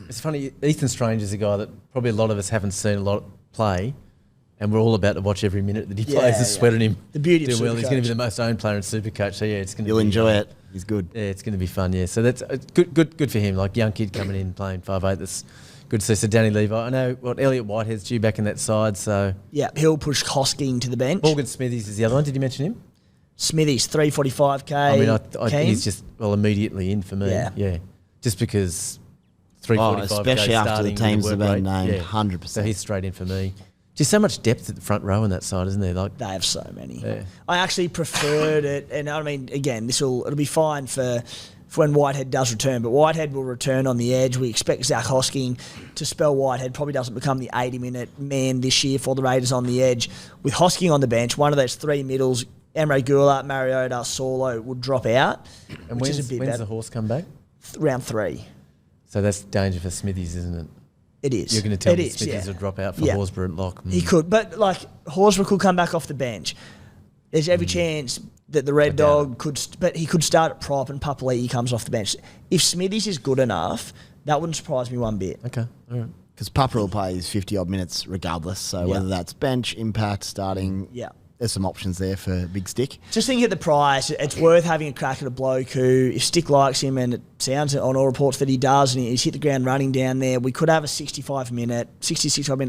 It's funny. Ethan Strange is a guy that probably a lot of us haven't seen a lot play, and we're all about to watch every minute that he plays. It's sweating him. The beauty of do well. He's going to be Supercoach. the most owned player in Supercoach. So yeah, it's going to. You'll enjoy it. He's good. Yeah, it's going to be fun. Yeah, so that's good for him. Like young kid coming in playing 5'8". That's good to see. So Danny Levi. I know Elliot Whitehead's due back in that side. So Yeah, he'll push Hosking to the bench. Morgan Smithies is the other one. Did you mention him? Smithies, 345k. I mean, Keen? he's just immediately in for me. Yeah. Just because 345k especially after the starting teams with have a been work rate. named, 100%. So he's straight in for me. Just so much depth at the front row on that side, isn't there? Like They have so many. Yeah. I actually preferred it, and I mean, again, it'll be fine for when Whitehead does return, but Whitehead will return on the edge. We expect Zach Hosking to spell Whitehead. Probably doesn't become the 80-minute man this year for the Raiders on the edge. With Hosking on the bench, one of those three middles, Emre Gula, Mariota, Solo, would drop out, and which is a when's bit the better. horse come back? Round 3. So that's danger for Smithies, isn't it? It is. You're going to tell It me is, Smithies yeah. will drop out for Yeah. Horsburgh at lock. He could, but like Horsburgh could come back off the bench. There's every chance that the Red doubt Dog could, but he could start at prop and Papali'i comes off the bench. If Smithies is good enough, that wouldn't surprise me one bit. Okay, all right. Because Papa will play his 50-odd minutes regardless. So whether that's bench, impact, starting, there's some options there for Big Stick. Just thinking at the price, it's worth having a crack at a bloke who, if Stick likes him, and it sounds on all reports that he does, and he's hit the ground running down there, we could have a 65 minute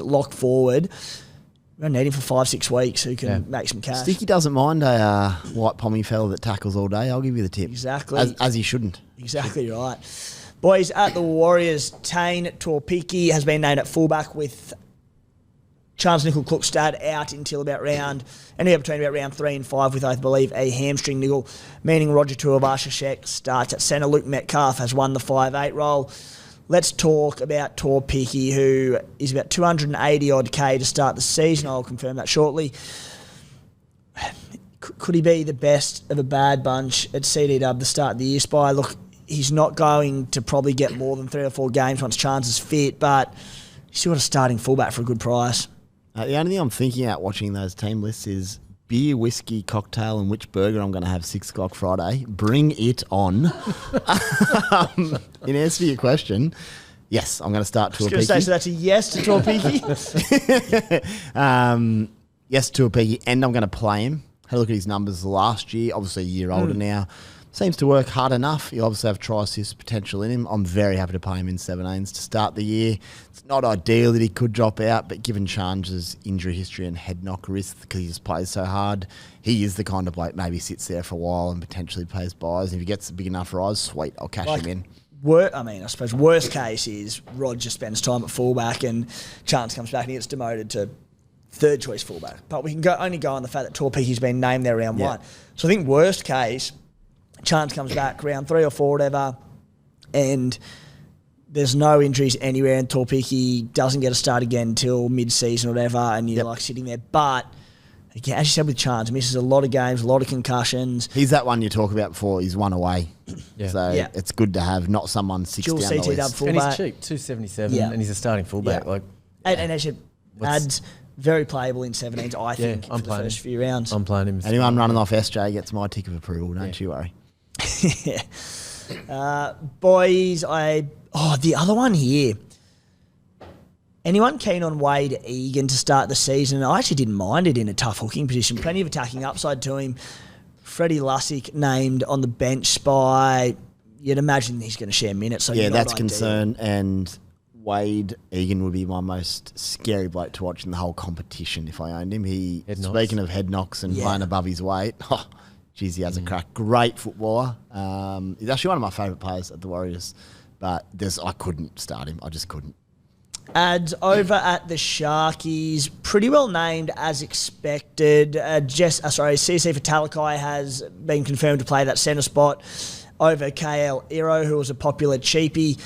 lock forward. We're going to need him for 5-6 weeks who can make some cash. Sticky doesn't mind a white pommy fella that tackles all day. I'll give you the tip. Exactly. As he shouldn't. Exactly right. Boys, at the Warriors, Tane Torpiki has been named at fullback with Charles Nickel-Cookstad out until anywhere between about round 3 and 5 with, I believe, a hamstring niggle, meaning Roger Tuivasa-Sheck starts at centre. Luke Metcalf has won the 5'8 role. Let's talk about Torpiki, who is about 280-odd K to start the season. I'll confirm that shortly. Could he be the best of a bad bunch at CDW the start of the year? Spy, look, he's not going to probably get more than 3 or 4 games once Chance is fit, but he's still got a starting fullback for a good price. The only thing I'm thinking about watching those team lists is beer, whiskey, cocktail, and which burger I'm going to have 6 o'clock Friday. Bring it on. In answer to your question, yes, I'm going to start Tuapiki. So that's a yes to Tuapiki? Yes to Tuapiki, and I'm going to play him. Had a look at his numbers last year. Obviously a year older now. Seems to work hard enough. He'll obviously have try-assist potential in him. I'm very happy to play him in 17s to start the year. It's not ideal that he could drop out, but given Change's injury history and head knock risk because he just plays so hard, he is the kind of bloke maybe sits there for a while and potentially plays buys. And if he gets a big enough rise, sweet, I'll cash him in. I suppose worst case is Roger spends time at fullback and Chance comes back and he gets demoted to third choice fullback. But we can only go on the fact that Torpiki's been named there round 1. So I think worst case, Chance comes back round 3 or 4, whatever, and there's no injuries anywhere, and Torpiki doesn't get a start again until mid-season or whatever, and you're like sitting there. But again, as you said with Chance, misses a lot of games, a lot of concussions. He's that one you talk about before. He's one away, so it's good to have not someone 6 down the list. And he's cheap, 277, and he's a starting fullback. And as you Adz, very playable in 17s, I think, for the first few rounds. I'm playing him. Anyone running off SJ gets my tick of approval, don't you worry. Boys, the other one here. Anyone keen on Wade Egan to start the season? I actually didn't mind it in a tough hooking position. Plenty of attacking upside to him. Freddie Lussick named on the bench Spy. You'd imagine he's going to share minutes. So that's a concern. And Wade Egan would be my most scary bloke to watch in the whole competition if I owned him. Speaking of head knocks and playing above his weight, geez, he has a crack. Great footballer. He's actually one of my favourite players at the Warriors, but I couldn't start him. I just couldn't. Adz over at the Sharkies, pretty well named as expected. CC for Talakai has been confirmed to play that centre spot over KL Iro, who was a popular cheapie.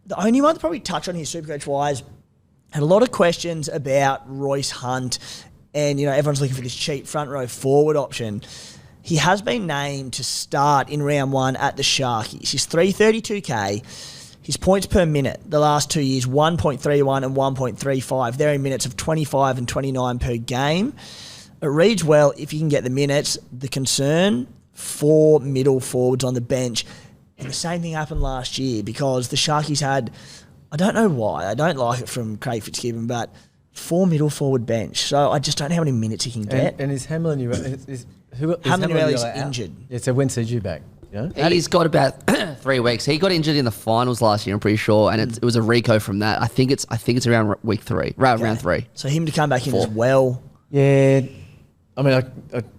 The only one to probably touch on his Supercoach wise had a lot of questions about Royce Hunt, and everyone's looking for this cheap front row forward option. He has been named to start in round 1 at the Sharkies. He's 332k. His points per minute the last 2 years, 1.31 and 1.35. They're in minutes of 25 and 29 per game. It reads well if you can get the minutes. The concern, 4 middle forwards on the bench. And the same thing happened last year because the Sharkies had, I don't know why, I don't like it from Craig Fitzgibbon, but 4 middle forward bench. So I just don't know how many minutes he can get. And is Hamlin Hamlin-Urelli's injured. Yeah, so when's he due back? Yeah? He's got about 3 weeks. He got injured in the finals last year, I'm pretty sure, and it was a Rico from that. I think it's around week 3, round 3. So him to come back in as well. Yeah, I mean,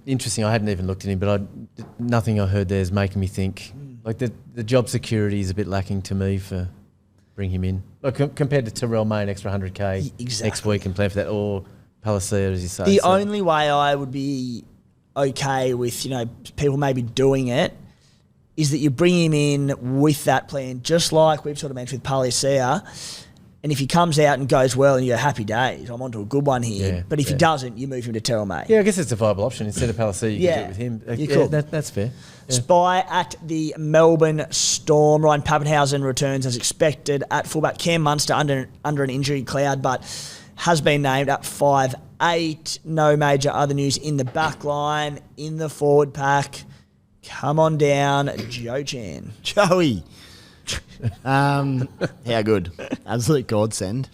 interesting. I hadn't even looked at him, but nothing I heard there is making me think like the job security is a bit lacking to me for bring him in. Like compared to Terrell May, an extra 100k next week and plan for that, or Palacia, as you say. The only way I would be okay with people maybe doing it is that you bring him in with that plan, just like we've sort of mentioned with Palacia. And if he comes out and goes well and you go, happy days, I'm onto a good one here. Yeah, but if he doesn't, you move him to Terrell May. Yeah, I guess it's a viable option. Instead of Palacia, you can do it with him. You could. That's fair. Yeah. Spy at the Melbourne Storm. Ryan Pappenhausen returns as expected at fullback. Cam Munster under an injury cloud, but has been named at 5'8". No major other news in the back line. In the forward pack, come on down, Joe Chan. Joey. How good. Absolute godsend.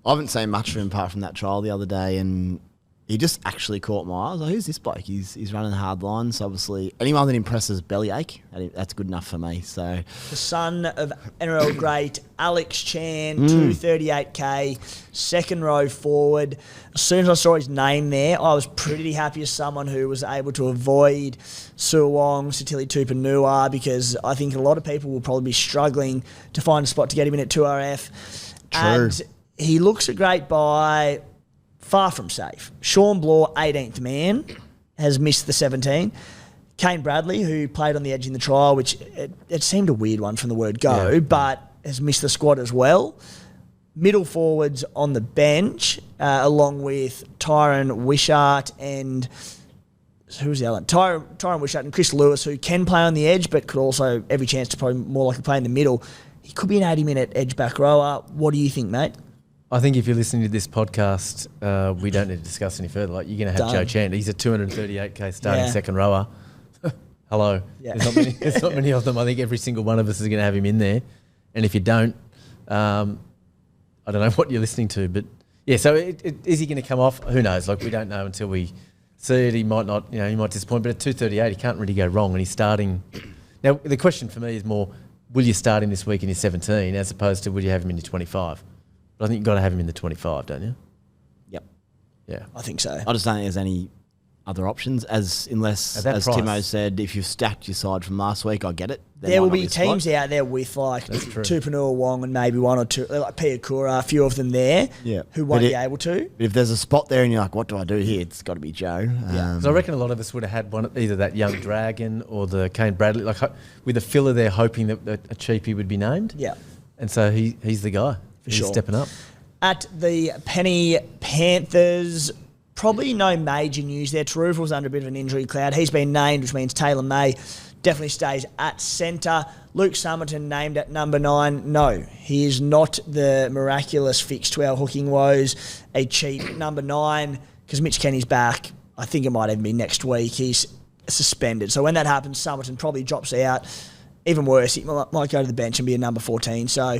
I haven't seen much of him apart from that trial the other day, and he just actually caught my eye. I was like, who's this bloke? He's running hard lines. Obviously, anyone that impresses Bellyache, that's good enough for me. So the son of NRL great Alex Chan, 238k, second row forward. As soon as I saw his name there, I was pretty happy as someone who was able to avoid Suwong, Satili Tupanua, because I think a lot of people will probably be struggling to find a spot to get him in at 2RF. True. And he looks a great buy. Far from safe. Sean Blaw, 18th man, has missed the 17. Kane Bradley, who played on the edge in the trial, which it seemed a weird one from the word go, but has missed the squad as well. Middle forwards on the bench, along with Tyron Wishart and... Who's the other one? Tyron Wishart and Chris Lewis, who can play on the edge, but could also every chance to probably more likely play in the middle. He could be an 80-minute edge back rower. What do you think, mate? I think if you're listening to this podcast, we don't need to discuss any further. Like, you're going to have Joe Chan. He's a 238k starting second rower. Hello. Yeah. There's not many of them. I think every single one of us is going to have him in there. And if you don't, I don't know what you're listening to. But, yeah, so is he going to come off? Who knows? Like, we don't know until we see it. He might not, he might disappoint. But at 238, he can't really go wrong. And he's starting. Now, the question for me is more, will you start him this week in your 17 as opposed to will you have him in your 25? But I think you've got to have him in the 25, don't you? Yep. Yeah. I think so. I just don't think there's any other options, unless, as price. Timo said, if you've stacked your side from last week, I get it. There will be teams out there with like Tupanua Wong and maybe one or two, like Piakura, a few of them there, who won't be able to. But if there's a spot there and you're like, what do I do here? It's got to be Joe. So I reckon a lot of us would have had one, either that young Dragon or the Kane Bradley, like with a filler there, hoping that a cheapie would be named. Yeah. And so he's the guy. He's stepping up. At the Penny Panthers, probably no major news there. Taruva was under a bit of an injury cloud. He's been named, which means Terrell May definitely stays at centre. Luke Summerton named at number 9. No, he is not the miraculous fix to our hooking woes. A cheap number 9, because Mitch Kenny's back. I think it might even be next week. He's suspended. So when that happens, Summerton probably drops out. Even worse, he might go to the bench and be a number 14. So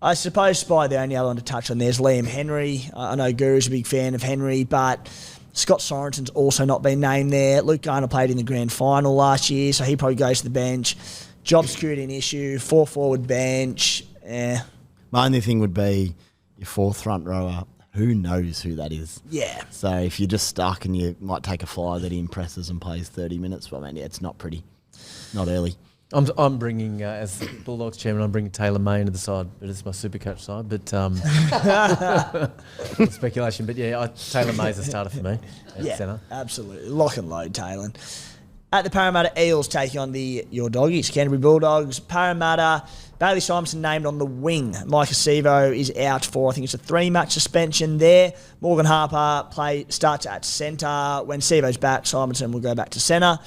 I suppose the only other one to touch on there is Liam Henry. I know Guru's a big fan of Henry, but Scott Sorensen's also not been named there. Luke Garner played in the grand final last year, so he probably goes to the bench. Job security an issue, 4-forward bench. My only thing would be your 4th front rower. Who knows who that is? Yeah. So if you're just stuck and you might take a flyer that he impresses and plays 30 minutes, well, man, it's not pretty. Not early. I'm bringing, as Bulldogs Chairman, I'm bringing Terrell May into the side, but it's my Supercoach side. But speculation. But yeah, Terrell May's a starter for me at centre. Absolutely. Lock and load, Taylor. At the Parramatta Eels taking on your doggies, Canterbury Bulldogs. Parramatta, Bailey Simonson named on the wing. Mike Acevo is out for, I think it's a 3-match suspension there. Morgan Harper starts at centre. When Sevo's back, Simonson will go back to centre.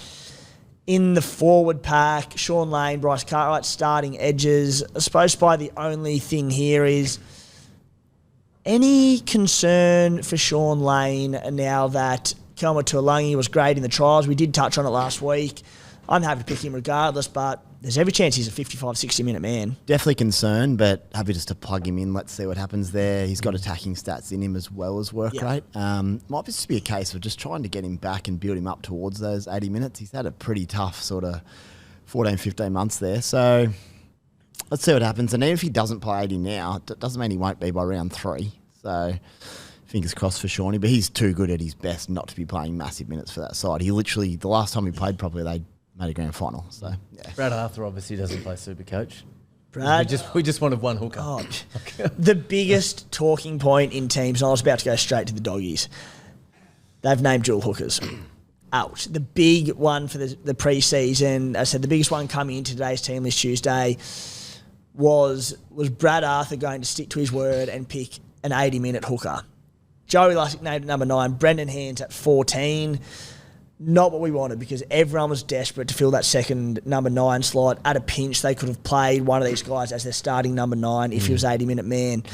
In the forward pack, Sean Lane, Bryce Cartwright starting edges. I suppose the only thing here is any concern for Sean Lane now that Kelma Tuolangi was great in the trials. We did touch on it last week. I'm happy to pick him regardless, but there's every chance he's a 55, 60-minute man. Definitely concerned, but happy just to plug him in. Let's see what happens there. He's got attacking stats in him as well as work rate. Might just be a case of just trying to get him back and build him up towards those 80 minutes. He's had a pretty tough sort of 14, 15 months there. So let's see what happens. And even if he doesn't play 80 now, it doesn't mean he won't be by round 3. So fingers crossed for Shawnee, but he's too good at his best not to be playing massive minutes for that side. He literally, the last time he played properly, they made a grand final. So yeah. Brad Arthur obviously doesn't play Supercoach. Brad, we just wanted one hooker. Oh, the biggest talking point in teams, and I was about to go straight to the doggies, they've named dual hookers. Out. The big one for the pre-season, I said the biggest one coming into today's team list Tuesday was Brad Arthur going to stick to his word and pick an 80-minute hooker. Joey Lussick named at number 9, Brendan Hands at 14. Not what we wanted because everyone was desperate to fill that second number 9 slot. At a pinch, they could have played one of these guys as their starting number 9 if he was 80-minute man.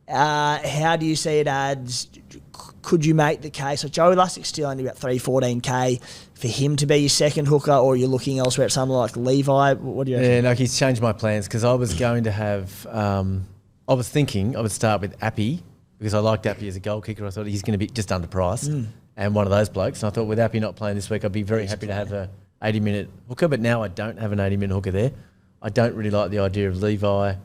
How do you see it, Adz? Could you make the case? So Joey Lussick's still only about 314k for him to be your second hooker, or you're looking elsewhere at someone like Levi? What do you reckon? Yeah, no, he's changed my plans because I was going to have I was thinking I would start with Appy because I liked Appy as a goal kicker. I thought he's going to be just underpriced and one of those blokes. And I thought with Appy not playing this week, I'd be very happy to have a 80-minute hooker. But now I don't have an 80-minute hooker there. I don't really like the idea of Levi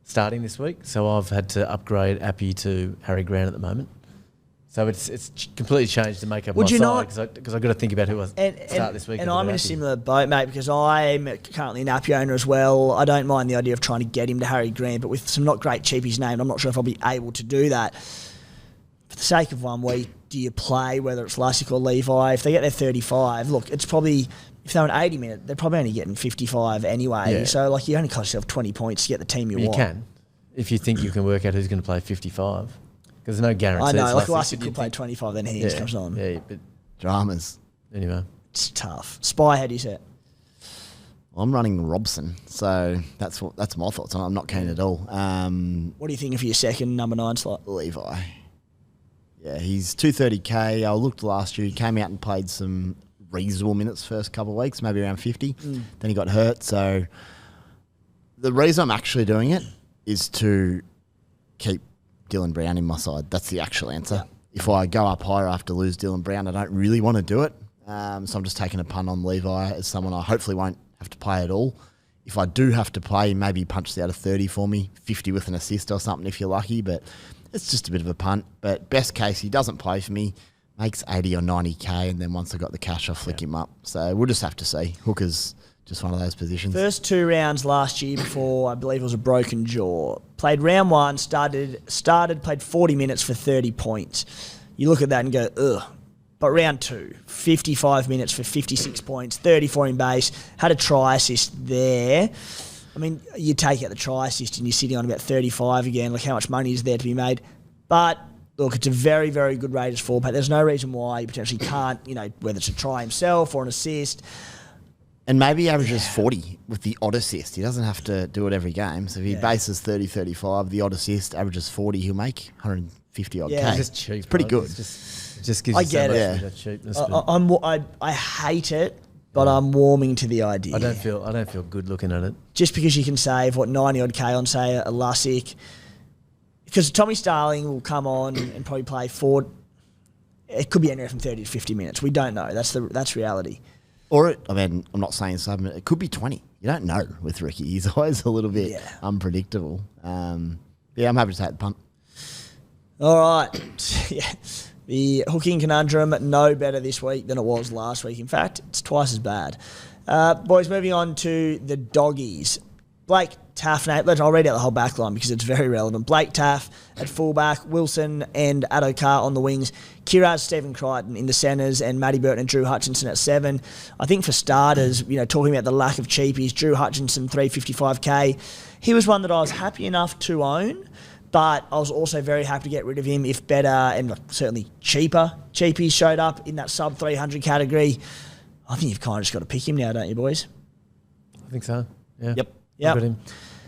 starting this week, so I've had to upgrade Appy to Harry Grant at the moment. So it's completely changed the makeup of my side because I've got to think about who I start this week. And I'm in a similar boat, mate, because I'm currently an Appy owner as well. I don't mind the idea of trying to get him to Harry Grant, but with some not great cheapies named, I'm not sure if I'll be able to do that. For the sake of 1 week, do you play, whether it's Lussick or Levi? If they get their 35, look, it's probably, if they're an 80-minute, they're probably only getting 55 anyway. Yeah. So, like, you only cost yourself 20 points to get the team you want. You can, if you think you can work out who's going to play 55. Because there's no guarantee. I know, like Lussick could play 25, then he comes on. Yeah, but Dramas. Anyway. It's tough. Spy, how do you say it? I'm running Robson, so that's my thoughts on it. I'm not keen at all. What do you think of your second number 9 slot? Levi. Yeah, he's 230k. I looked last year. He came out and played some reasonable minutes first couple of weeks, maybe around 50. Then he got hurt. So the reason I'm actually doing it is to keep Dylan Brown in my side. That's the actual answer. Yeah. If I go up higher after lose Dylan Brown, I don't really want to do it. So I'm just taking a punt on Levi as someone I hopefully won't have to play at all. If I do have to play, maybe he punches out a 30 for me, 50 with an assist or something if you're lucky, but it's just a bit of a punt. But best case, he doesn't play for me, makes 80 or 90k, and then once I got the cash, I'll flick him up. So we'll just have to see. Hooker's just one of those positions. First 2 rounds last year before, I believe it was a broken jaw. Played round 1, played 40 minutes for 30 points. You look at that and go, ugh. But round 2, 55 minutes for 56 points, 34 in base, had a try assist there. I mean, you take out the try assist and you're sitting on about 35 again. Look how much money is there to be made. But look, it's a very, very good rate as fullback. There's no reason why you potentially can't, whether it's a try himself or an assist. And maybe he averages 40 with the odd assist. He doesn't have to do it every game. So if he bases 30, 35, the odd assist averages 40, he'll make 150 odd K. It's just cheap. It's pretty good. It just gives you so much of cheapness. I hate it, but I'm warming to the idea. I don't feel good looking at it. Just because you can save 90 odd K on, say, a Lussick, because Tommy Starling will come on and probably play 4. It could be anywhere from 30 to 50 minutes. We don't know. That's reality. Or, I'm not saying so, but it could be 20. You don't know with Ricky. He's always a little bit unpredictable. I'm happy to take the punt. All right. Yeah. The hooking conundrum, no better this week than it was last week. In fact, it's twice as bad. Boys, moving on to the doggies. Blake Taff, I'll read out the whole back line because it's very relevant. Blake Taff at fullback, Wilson and Adokar on the wings, Kiraz, Stephen Crichton in the centres, and Matty Burton and Drew Hutchinson at 7. I think for starters, talking about the lack of cheapies, Drew Hutchinson, 355k. He was one that I was happy enough to own, but I was also very happy to get rid of him if better and certainly cheaper cheapies showed up in that sub 300 category. I think you've kind of just got to pick him now, don't you, boys? I think so. Yeah. Yep. Yep. Him.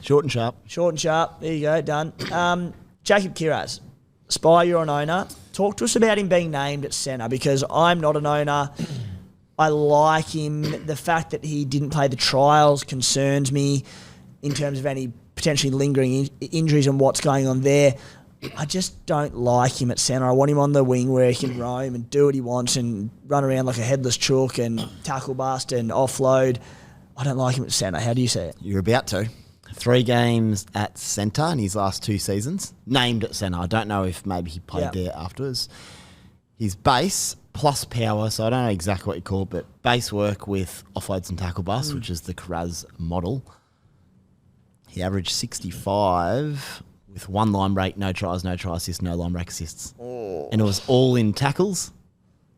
Short and sharp. Short and sharp. There you go. Done. Jacob Kiraz. Spy, you're an owner. Talk to us about him being named at centre because I'm not an owner. I like him. The fact that he didn't play the trials concerns me in terms of any potentially lingering injuries and what's going on there. I just don't like him at centre. I want him on the wing where he can roam and do what he wants and run around like a headless chook and tackle bust and offload. I don't like him at centre. How do you see it? You're about to. 3 games at centre in his last 2 seasons. Named at centre. I don't know if maybe he played there afterwards. His base plus power, so I don't know exactly what you call it, but base work with offloads and tackle bust, which is the Karaz model. He averaged 65 with 1 line break, no tries, no try assists, no line break assists. And it was all in tackles,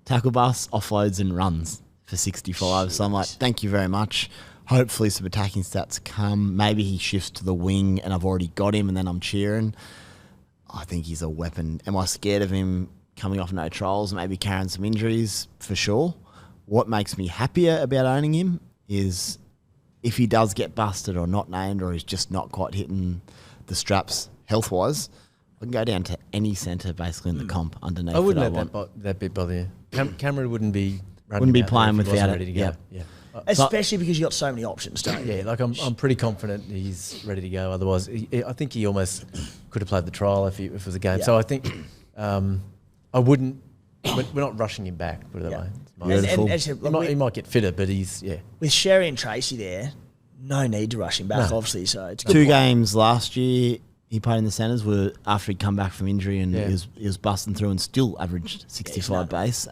tackle bust, offloads and runs for 65. So I'm like, thank you very much. Hopefully some attacking stats come. Maybe he shifts to the wing and I've already got him and then I'm cheering. I think he's a weapon. Am I scared of him coming off no trials, maybe carrying some injuries? For sure. What makes me happier about owning him is if he does get busted or not named or he's just not quite hitting the straps health-wise, I can go down to any centre basically in the comp underneath. I wouldn't let that bit bother you. Cameron wouldn't be running playing without it. Yeah. Especially because you got so many options, don't you? Yeah, like I'm pretty confident he's ready to go. Otherwise, I think he almost could have played the trial if it was a game. Yeah. So I think I wouldn't. We're not rushing him back. Put it that way. Beautiful. He might get fitter, but he's With Sherry and Tracy there, no need to rush him back, No. obviously. So it's a good 2 point. games last year he played in the centres were after he'd come back from injury and Yeah. he was busting through and still averaged 65 base.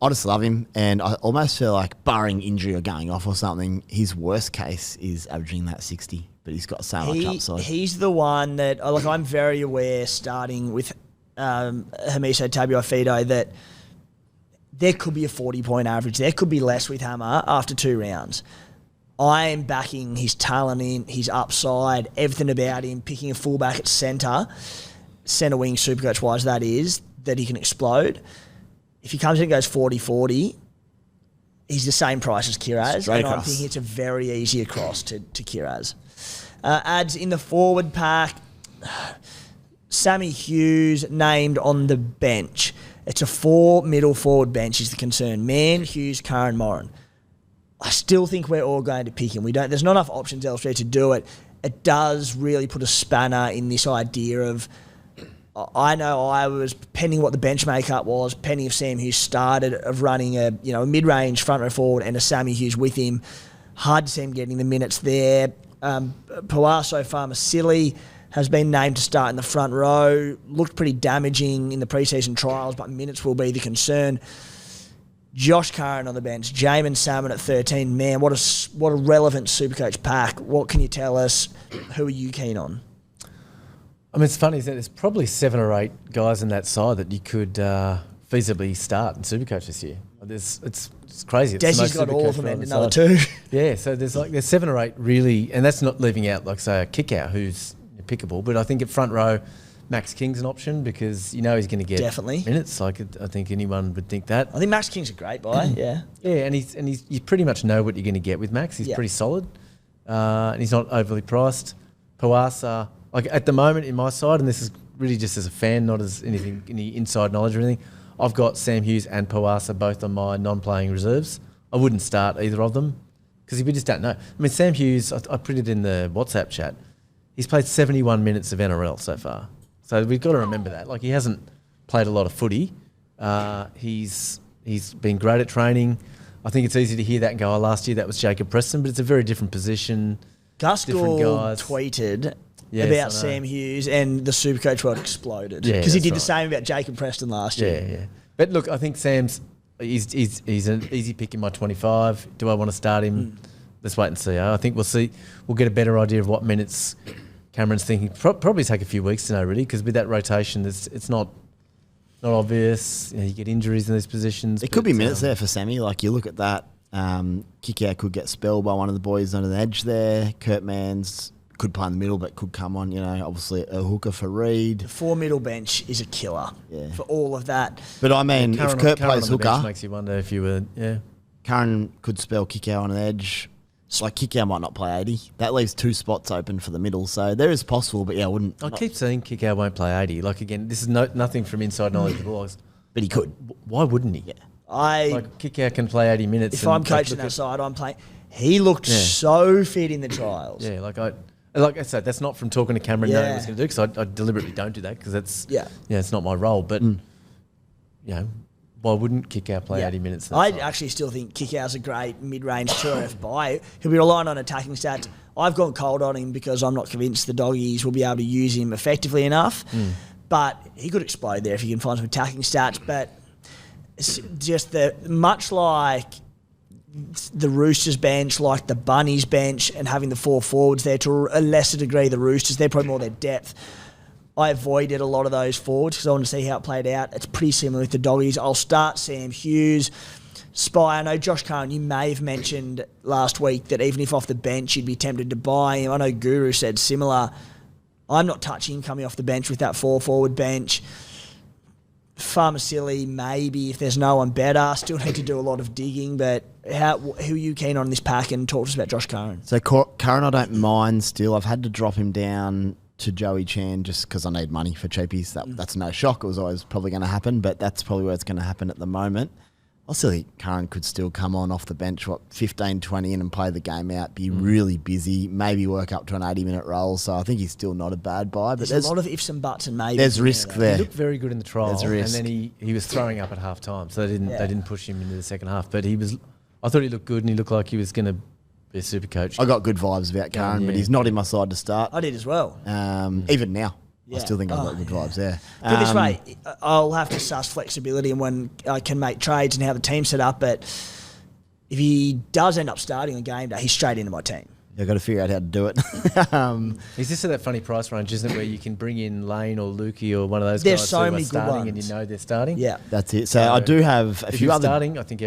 I just love him, and I almost feel like barring injury or going off or something, his worst case is averaging that 60, but he's got so much upside. He's the one that, like, I'm very aware, starting with Hamiso Tabuai-Fidow, that there could be a 40-point average. There could be less with Hammer after 2 rounds. I am backing his talent in, his upside, everything about him, picking a fullback at centre wing, Supercoach-wise, that is, that he can explode. If he comes in and goes 40-40, he's the same price as Kiraz. Straight And I'm across. thinking it's a very easy across to Kiraz. Adz in the forward pack, Sammy Hughes named on the bench. It's a 4 middle forward bench is the concern. Mann, Hughes, Curran, Moran. I still think we're all going to pick him. There's not enough options elsewhere to do it. It does really put a spanner in this idea of, I know I was, pending what the bench makeup was, pending if Sam Hughes started, of running a mid-range front row forward and a Sammy Hughes with him. Hard to see him getting the minutes there. Puaso Farmasili has been named to start in the front row. Looked pretty damaging in the preseason trials, but minutes will be the concern. Josh Curran on the bench, Jamin Salmon at 13. Man, what a relevant Supercoach pack. What can you tell us? Who are you keen on? I mean, it's funny that there's probably 7 or 8 guys in that side that you could feasibly start in Supercoach this year. It's crazy. It's the Desi's most got all Supercoach of them and relevant another side. 2. Yeah, so there's 7 or 8 really, and that's not leaving out, like, say, a kick out who's pickable. But I think at front row, Max King's an option because he's going to get Definitely minutes. Like, I think anyone would think that. I think Max King's a great buy. Yeah. Yeah, and he's you pretty much know what you're going to get with Max. He's pretty solid, and he's not overly priced. Puasa, like at the moment in my side, and this is really just as a fan, not as any inside knowledge or anything. I've got Sam Hughes and Puasa both on my non-playing reserves. I wouldn't start either of them because we just don't know. I mean, Sam Hughes, I put it in the WhatsApp chat. He's played 71 minutes of NRL so far, so we've got to remember that. Like, he hasn't played a lot of footy. He's been great at training. I think it's easy to hear that and go, "Oh, last year that was Jacob Preston," but it's a very different position. Gus Different Gould guys. tweeted Yes, I about know. Sam Hughes and the Supercoach world exploded. Yeah, Because he that's did the right. same about Jacob Preston last year. Yeah. But look, I think Sam's he's an easy pick in my 25. Do I want to start him? Let's wait and see. I think we'll see. We'll get a better idea of what minutes Cameron's thinking. Probably take a few weeks to know, really, because with that rotation, it's not obvious. You get injuries in these positions. There could be minutes there for Sammy. Like, you look at that, kick out could get spelled by one of the boys on the edge there. Kurt Manns could play in the middle, but could come on, obviously a hooker for Reid. The 4 middle bench is a killer for all of that. But I mean, if Kurt plays on the bench hooker, makes you wonder if you were, Curran could spell kick out on the edge. Like, kick out might not play 80. That leaves 2 spots open for the middle. So there is possible, but I wouldn't. I keep saying Kickout won't play 80. Like, again, this is nothing from inside knowledge of the Bulldogs. But he could. Why wouldn't he? Kickout can play 80 minutes. If I'm coaching that side, I'm playing. He looked so fit in the trials. Yeah, like I said, that's not from talking to Cameron knowing what he's going to do, because I deliberately don't do that because it's not my role. But why wouldn't Kickout play 80 minutes? I actually still think Kickout's a great mid-range 2RF buy. He'll be relying on attacking stats. I've gone cold on him because I'm not convinced the Doggies will be able to use him effectively enough. But he could explode there if he can find some attacking stats. But it's just much like the Roosters bench, like the Bunnies bench, and having the 4 forwards there, to a lesser degree the Roosters, they're probably more their depth. I avoided a lot of those forwards because I want to see how it played out. It's pretty similar with the Doggies. I'll start Sam Hughes. Spy, I know Josh Curran, you may have mentioned last week that even if off the bench you'd be tempted to buy him. I know Guru said similar. I'm not touching him coming off the bench with that 4 forward bench. Farmasili, maybe if there's no one better. Still need to do a lot of digging, but who are you keen on in this pack? And talk to us about Josh Curran. So Curran, I don't mind still. I've had to drop him down to Joey Chan just because I need money for cheapies. That's no shock. It was always probably going to happen, but that's probably where it's going to happen at the moment. I still think Curran could still come on off the bench, 15, 20 in and play the game out, be really busy, maybe work up to an 80-minute role. So I think he's still not a bad buy. But there's a lot of ifs and buts and maybes. There's risk there. He looked very good in the trial, There's risk. and then he was throwing up at half time, so they didn't push him into the second half. But I thought he looked good, and he looked like he was going to be a super coach. I got good vibes about Curran, but he's not in my side to start. I did as well. Even now. Yeah. I still think I've got good vibes there. Put it this way, I'll have to suss flexibility and when I can make trades and how the team's set up, but if he does end up starting on game day, he's straight into my team. I've got to figure out how to do it. Is this at that funny price range, isn't it, where you can bring in Lane or Lukey or one of those There's guys so who many are good starting and ones. you know they're starting? Yeah. That's it. So I do have a If few you're other... starting, I think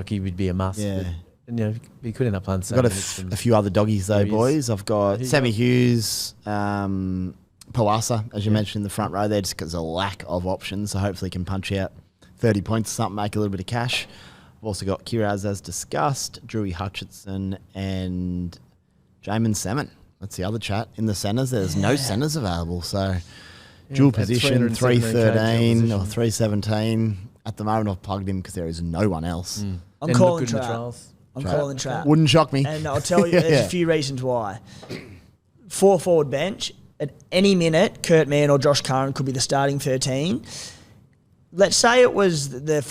he would be a must. Yeah. But, he could end up playing I've got a few other doggies though, boys. I've got Sammy Hughes, Pawasa, as you mentioned in the front row there, just because of a lack of options. So hopefully he can punch out 30 points or something, make a little bit of cash. I've also got Kiraz, as discussed, Drewy Hutchinson and Jamin Salmon. That's the other chat. In the centres, there's no centres available. So dual position, 313 or 317. At the moment, I've plugged him because there is no one else. I'm calling trap. I'm calling trap. Wouldn't shock me. And I'll tell you, there's a few reasons why. 4 forward bench. At any minute, Kurt Mann or Josh Curran could be the starting 13. Let's say it was it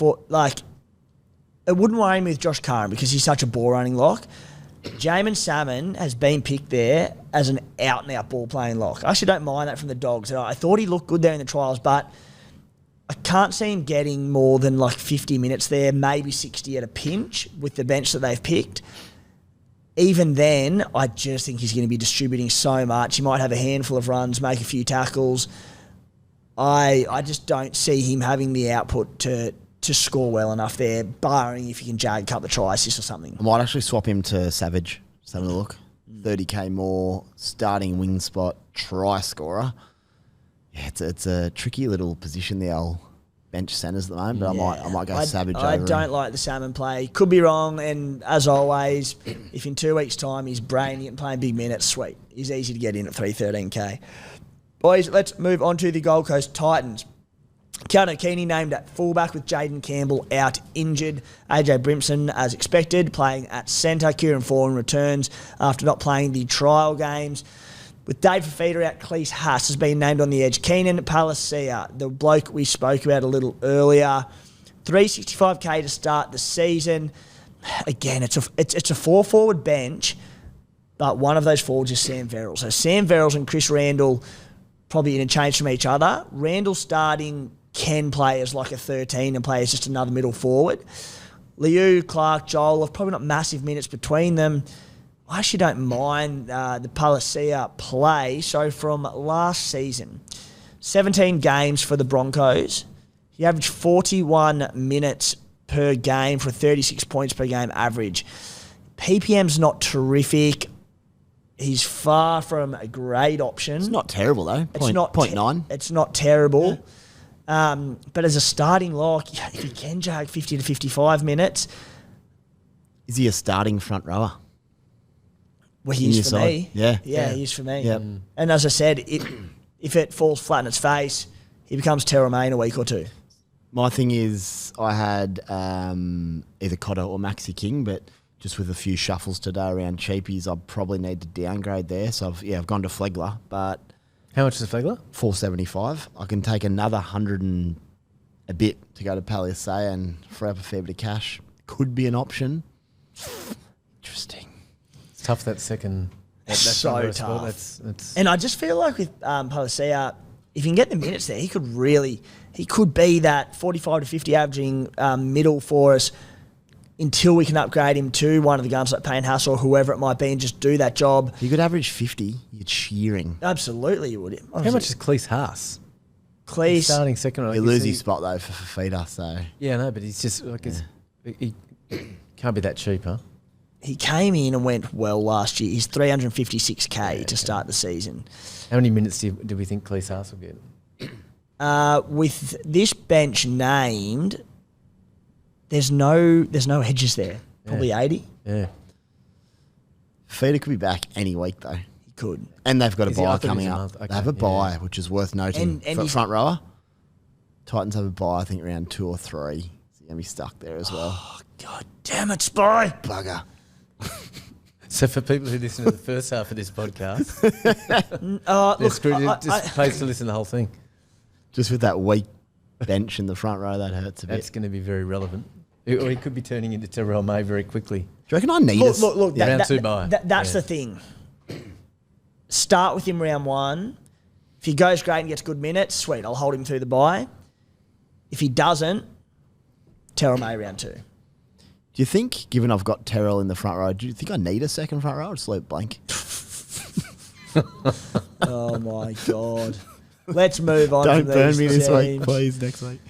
wouldn't worry me with Josh Curran because he's such a ball running lock. Jamin Salmon has been picked there as an out and out ball playing lock. I actually don't mind that from the Dogs. I thought he looked good there in the trials, but I can't see him getting more than 50 minutes there, maybe 60 at a pinch with the bench that they've picked. Even then, I just think he's going to be distributing so much. He might have a handful of runs, make a few tackles. I just don't see him having the output to score well enough there, barring if he can jag a couple of try assists or something. I might actually swap him to Savage. Just having a look. 30k more, starting wing spot, try scorer. Yeah, it's a tricky little position, the old bench centres at the moment, but I might go Savage over I him. don't like the Salmon play. Could be wrong, and as always, if in 2 weeks' time he's brainy and playing big minutes, sweet. He's easy to get in at 313k. Boys, let's move on to the Gold Coast Titans. Keanu Keeney named at fullback with Jaden Campbell out injured. AJ Brimson, as expected, playing at centre. Kieran Foran returns after not playing the trial games. With Dave Fafita out, Cleese Haas has been named on the edge. Keenan Palacia, the bloke we spoke about a little earlier, $365k to start the season. Again, it's a 4-forward bench, but one of those forwards is Sam Verrills. So Sam Verrills and Chris Randall probably interchange from each other. Randall starting can play as a 13 and play as just another middle forward. Liu, Clark, Joel have probably not massive minutes between them. I actually don't mind the Palacia play. So from last season, 17 games for the Broncos. He averaged 41 minutes per game for 36 points per game average. PPM's not terrific. He's far from a great option. It's not terrible though. It's not 0.9. It's not terrible. But as a starting lock, if he can jag 50 to 55 minutes... Is he a starting front rower? Well, he is for me. Yeah, he is for me. Yep. And as I said, if it falls flat in its face, he becomes Terrell May in a week or two. My thing is, I had either Cotter or Maxi King, but just with a few shuffles today around cheapies, I probably need to downgrade there. So I've gone to Flegler, but How much is Flegler? $475. I can take another 100 and a bit to go to Palacia and free up a fair bit of cash. Could be an option. Interesting. It's tough that second. That's So tough. That's And I just feel like with Palacia, if you can get the minutes there, he could be that 45 to 50 averaging middle for us until we can upgrade him to one of the guns like Payne Haas or whoever it might be and just do that job. If you could average 50, you're cheering. Absolutely, you would. how much is Cleese Haas? Cleese? Starting second. You lose his spot though for Fafita, so Yeah, no, but he's just like he can't be that cheap, huh? He came in and went well last year. He's 356k to start the season. How many minutes do we think Cleese Haas will get? With this bench named, there's no edges there. Probably 80. Yeah. Fafita could be back any week though. He could. And they've got a Is he? I bye thought he coming was a up. month. Okay, They have a yeah. bye, which is worth noting. And For he's- front rower, Titans have a bye, I think, around 2 or 3. It's the going to be stuck there as well. Oh, God damn it, Spy. Bugger. So for people who listen to the first half of this podcast, just pays to listen to the whole thing. Just with that weak bench in the front row, that hurts a bit. That's going to be very relevant. Or he could be turning into Terrell May very quickly. Do you reckon I need us? Look. Round 2 bye. That's the thing. Start with him round 1. If he goes great and gets good minutes, sweet, I'll hold him through the bye. If he doesn't, Terrell May round 2. Do you think, given I've got Terrell in the front row, do you think I need a second front row or just leave it blank? Oh, my God. Let's move on Don't from burn these me this week, teams. please, next week.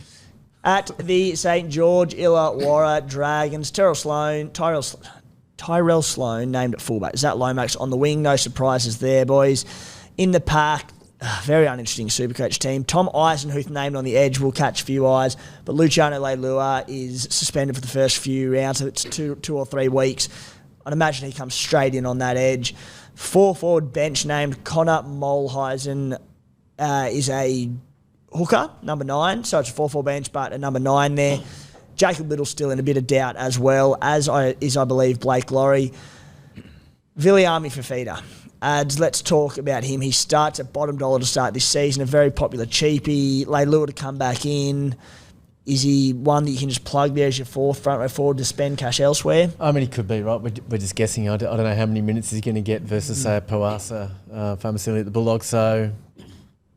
At the St. George Illawarra Dragons, Tyrell Sloan named at fullback. Zach Lomax on the wing. No surprises there, boys. In the pack, very uninteresting Supercoach team. Tom Eisenhuth named on the edge will catch a few eyes, but Luciano Leilua is suspended for the first few rounds, so it's two or 3 weeks. I'd imagine he comes straight in on that edge. 4-forward bench named Connor Molheisen is a hooker, number 9, so it's a 4-4 bench, but a number 9 there. Jacob Little's still in a bit of doubt as well, as I believe, Blake Laurie. Viliami Fafita. Let's talk about him. He starts at bottom dollar to start this season, a very popular cheapie. Leilua to come back in. Is he one that you can just plug there as your 4th front row forward to spend cash elsewhere? I mean, he could be, right? We're just guessing. I don't know how many minutes he's going to get versus, say, Poasa, Famasili at the Bulldogs. So,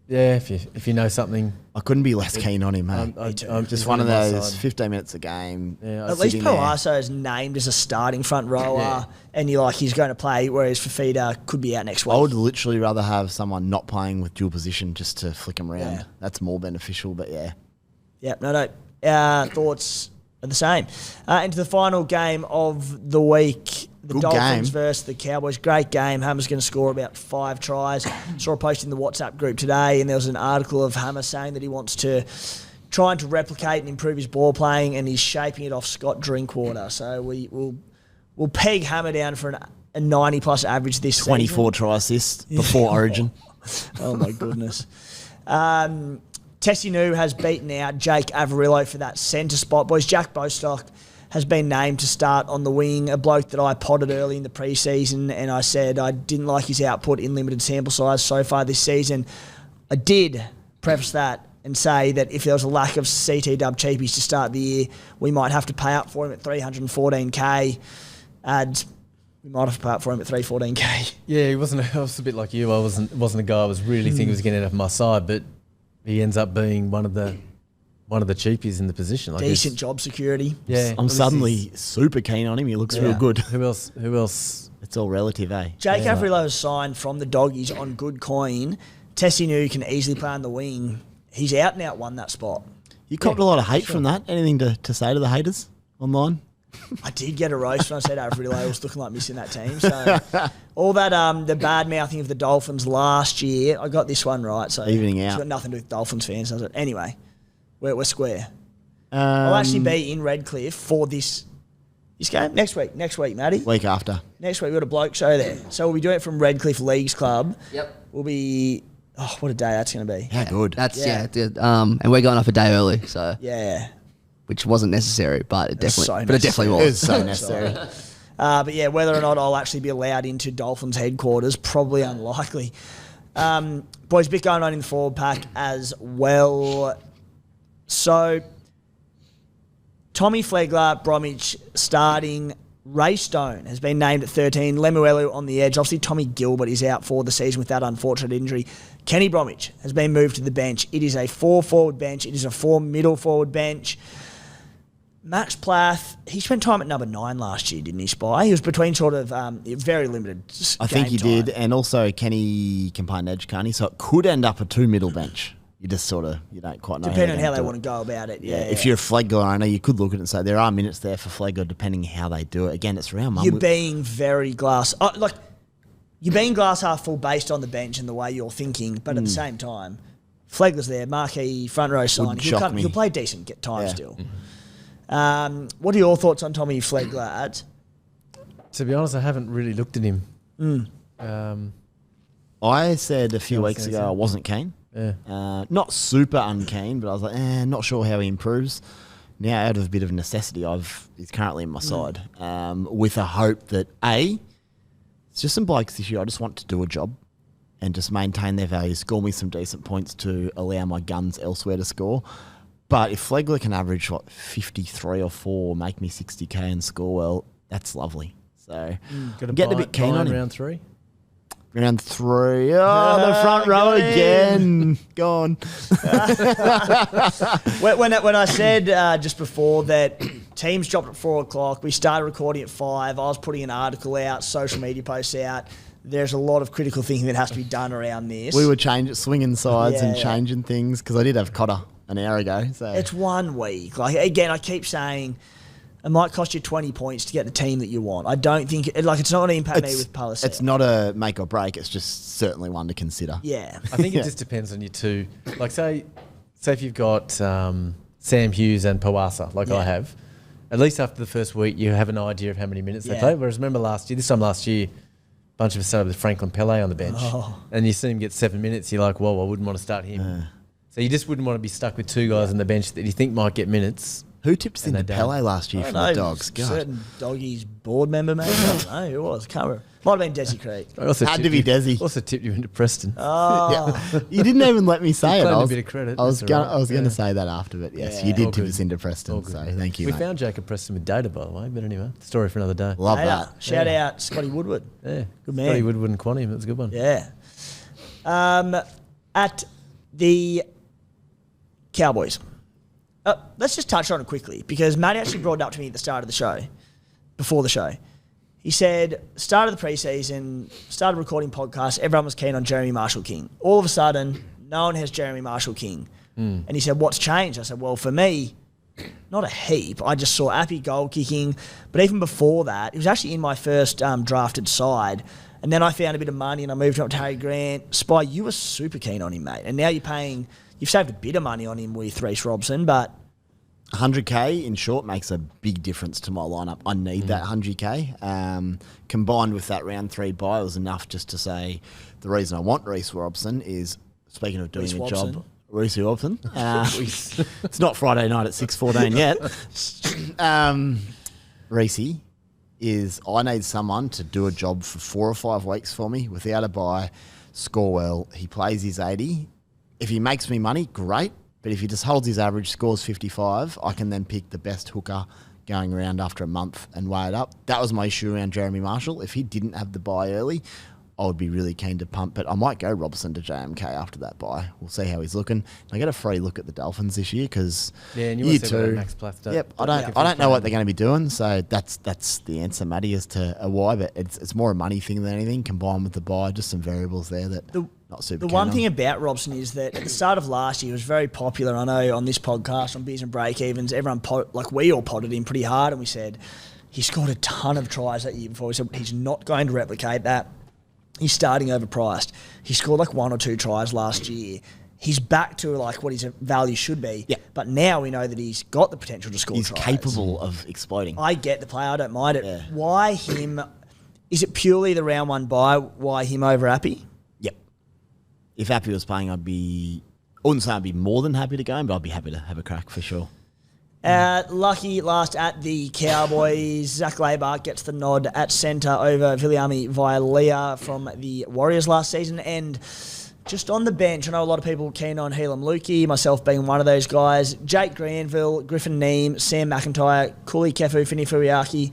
yeah, if you know something. I couldn't be less keen on him, hey. I'm just one of those 15 minutes a game. Yeah, at least Poasa is named as a starting front rower, and he's going to play, whereas Fafita could be out next week. I would literally rather have someone not playing with dual position just to flick them around. Yeah. That's more beneficial, but yeah. Yep, no. Thoughts are the same. Into the final game of the week. The Good Dolphins game. versus the Cowboys. Great game. Hammer's going to score about 5 tries. Saw a post in the WhatsApp group today, and there was an article of Hammer saying that he wants to try to replicate and improve his ball playing, and he's shaping it off Scott Drinkwater. So we'll peg Hammer down for a 90-plus average this 24 try assists before Origin. Oh, my goodness. Tessie New has beaten out Jake Averillo for that centre spot. Boys, Jack Bostock has been named to start on the wing, a bloke that I potted early in the pre-season, and I said I didn't like his output in limited sample size so far this season. I did preface that and say that if there was a lack of CT dub cheapies to start the year, we might have to pay up for him at $314K. We might have to pay up for him at $314K. Yeah, he wasn't. I was a bit like you. I wasn't a guy I was really thinking was going to end up on my side, but he ends up being one of the cheapies in the position. Like decent job security. Yeah, I'm suddenly super keen on him. He looks real good. Who else? It's all relative, eh? Jake Averillo is signed from the Doggies on good coin. Tessie New can easily play on the wing. He's out and out won that spot. You copped a lot of hate from that. Anything to say to the haters online? I did get a roast when I said Averillo was looking like missing that team. So all that the bad mouthing of the Dolphins last year, I got this one right. So evening out. It's got nothing to do with Dolphins fans, does it? Anyway, we're square. I'll actually be in Redcliffe for this game next week. Next week, Matty. Week after. Next week we've got a bloke show there. So we'll be doing it from Redcliffe Leagues Club. Yep. We'll be. Oh, what a day that's going to be. How good. That's and we're going off a day early, so Yeah. which wasn't necessary, but it definitely necessary. It was was. so necessary. But yeah, whether or not I'll actually be allowed into Dolphins headquarters, probably unlikely. Boys, bit going on in the forward pack as well. So, Tommy Flegler, Bromwich starting. Ray Stone has been named at 13. Lemuelu on the edge. Obviously, Tommy Gilbert is out for the season with that unfortunate injury. Kenny Bromwich has been moved to the bench. It is a 4-forward bench. It is a 4-middle forward bench. Max Plath, he spent time at number 9 last year, didn't he, Spy? He was between sort of very limited I think he game did. And also, Kenny can play an edge, can't he? So it could end up a 2-middle bench. You just sort of, you don't quite know. Depending on how they want to go about it. Yeah. If you're a Flegler owner, you could look at it and say there are minutes there for Flegler depending how they do it. Again, it's round one. You're being very you're being glass half full based on the bench and the way you're thinking, but at the same time, Flegler's there, marquee, front row sign. He'll play decent time still. What are your thoughts on Tommy Flegler, Adz? To be honest, I haven't really looked at him. I said a few weeks ago I wasn't keen. Yeah. Not super unkeen, but I was like, not sure how he improves. now out of a bit of necessity, he's currently in my side with a hope that it's just some blokes this year. I just want to do a job and just maintain their value, score me some decent points to allow my guns elsewhere to score. But if Flegler can average 53 or 4, make me 60k and score well, that's lovely. So getting a bit keen on him. Round 3. Round 3. Oh, the front row again. Gone. When I said just before that teams dropped at 4 o'clock, we started recording at 5. I was putting an article out, social media posts out. There's a lot of critical thinking that has to be done around this. We were swinging sides and changing things because I did have Cotter an hour ago. So it's 1 week. Like again, I keep saying it might cost you 20 points to get the team that you want. I don't think it's not going to impact me with Palace. It's not a make or break. It's just certainly one to consider. Yeah, I think it just depends on you two. Like say if you've got Sam Hughes and Pawasa, like I have. At least after the first week, you have an idea of how many minutes they play. Whereas remember this time last year. Bunch of us started with Franklin Pele on the bench, and you see him get 7 minutes. You're like, well, I wouldn't want to start him. So you just wouldn't want to be stuck with 2 guys on the bench that you think might get minutes. Who tipped us into Pele last year for the Dogs? God. Certain Doggies board member, maybe. I don't know who it was. Can't remember. Might have been Desi Creek. Had to be Desi. Also tipped you into Preston. You didn't even let me say it. A bit of credit. I was going to say that after, but yes, you did tip us into Preston. So thank you. We mate. found Jacob Preston with data, by the way. But anyway, story for another day. Love that. Shout out Scotty Woodward. Yeah, good man. Scotty Woodward and Quantium. That's a good one. Yeah. At the Cowboys. Let's just touch on it quickly because Matty actually brought it up to me at the start of the show, before the show. He said, start of the preseason, started recording podcasts, everyone was keen on Jeremy Marshall-King. All of a sudden, no one has Jeremy Marshall-King. And he said, what's changed? I said, well, for me, not a heap. I just saw Appy goal kicking. But even before that, he was actually in my first drafted side. And then I found a bit of money and I moved up to Harry Grant. Spy, you were super keen on him, mate. And now you've saved a bit of money on him with Reece Robson, but 100k in short makes a big difference to my lineup. I need that 100k. Combined with that round 3 buy was enough just to say the reason I want Reece Robson is, speaking of doing a job, Reece Robson. It's not Friday night at 6:14 yet. Reece is, I need someone to do a job for 4 or 5 weeks for me without a buy, score well. He plays his 80. If he makes me money, great. But if he just holds his average, scores 55, I can then pick the best hooker going around after a month and weigh it up. That was my issue around Jeremy Marshall. If he didn't have the buy early, I would be really keen to pump. But I might go Robson to JMK after that buy. We'll see how he's looking. I get a free look at the Dolphins this year because and you want to Max Plath. Yep, I don't know what they're going to be doing. So that's the answer, Matty, as to a why. But it's more a money thing than anything, combined with the buy. Just some variables there that not super. The one thing about Robson is that at the start of last year, he was very popular. I know on this podcast, on Beers and Break Evens, everyone we all potted him pretty hard, and we said he scored a ton of tries that year before. We said he's not going to replicate that. He's starting overpriced. He scored 1 or 2 tries last year. He's back to what his value should be. Yeah. But now we know that he's got the potential to score tries. He's capable of exploding. I get the play. I don't mind it. Yeah. Why him? Is it purely the round 1 buy? Why him over Appy? Yep. If Appy was playing, I wouldn't say I'd be more than happy to go in, but I'd be happy to have a crack for sure. Lucky last at the Cowboys. Zach Laybark gets the nod at centre over Viliami Vailea from the Warriors last season. And just on the bench, I know a lot of people keen on Helam Lukey, myself being one of those guys. Jake Granville, Griffin Neem, Sam McIntyre, Cooley Kefu, Fini Fuiaki.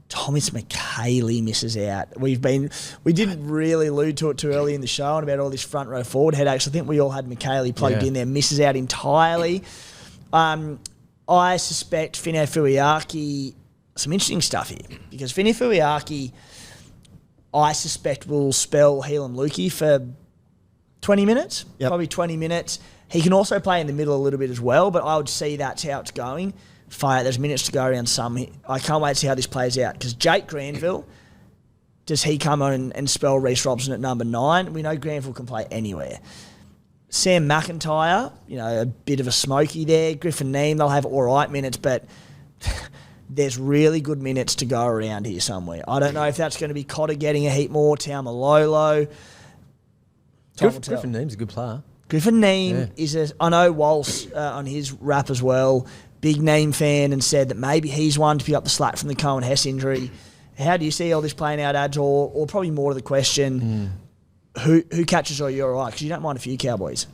Thomas McKaylee misses out. We didn't really allude to it too early in the show and about all this front row forward headaches. I think we all had McKaylee plugged in there. Misses out entirely. I suspect Fini Fuiaki, some interesting stuff here, because Fini Fuiaki, I suspect, will spell Helam Lukey for 20 minutes, probably 20 minutes. He can also play in the middle a little bit as well, but I would see that's how it's going. There's minutes to go around some. I can't wait to see how this plays out, because Jake Granville, does he come on and spell Reece Robson at number 9? We know Granville can play anywhere. Sam McIntyre, a bit of a smokey there. Griffin Neem, they'll have all right minutes, but there's really good minutes to go around here somewhere. I don't know if that's going to be Cotter getting a heap more, Taumalolo. Griffin Neem's a good player. Griffin Neem is I know Walsh on his rap as well. big name fan, and said that maybe he's one to pick up the slack from the Cohen Hess injury. How do you see all this playing out, Adz? Or probably more to the question, who catches all your eye? Because you don't mind a few Cowboys.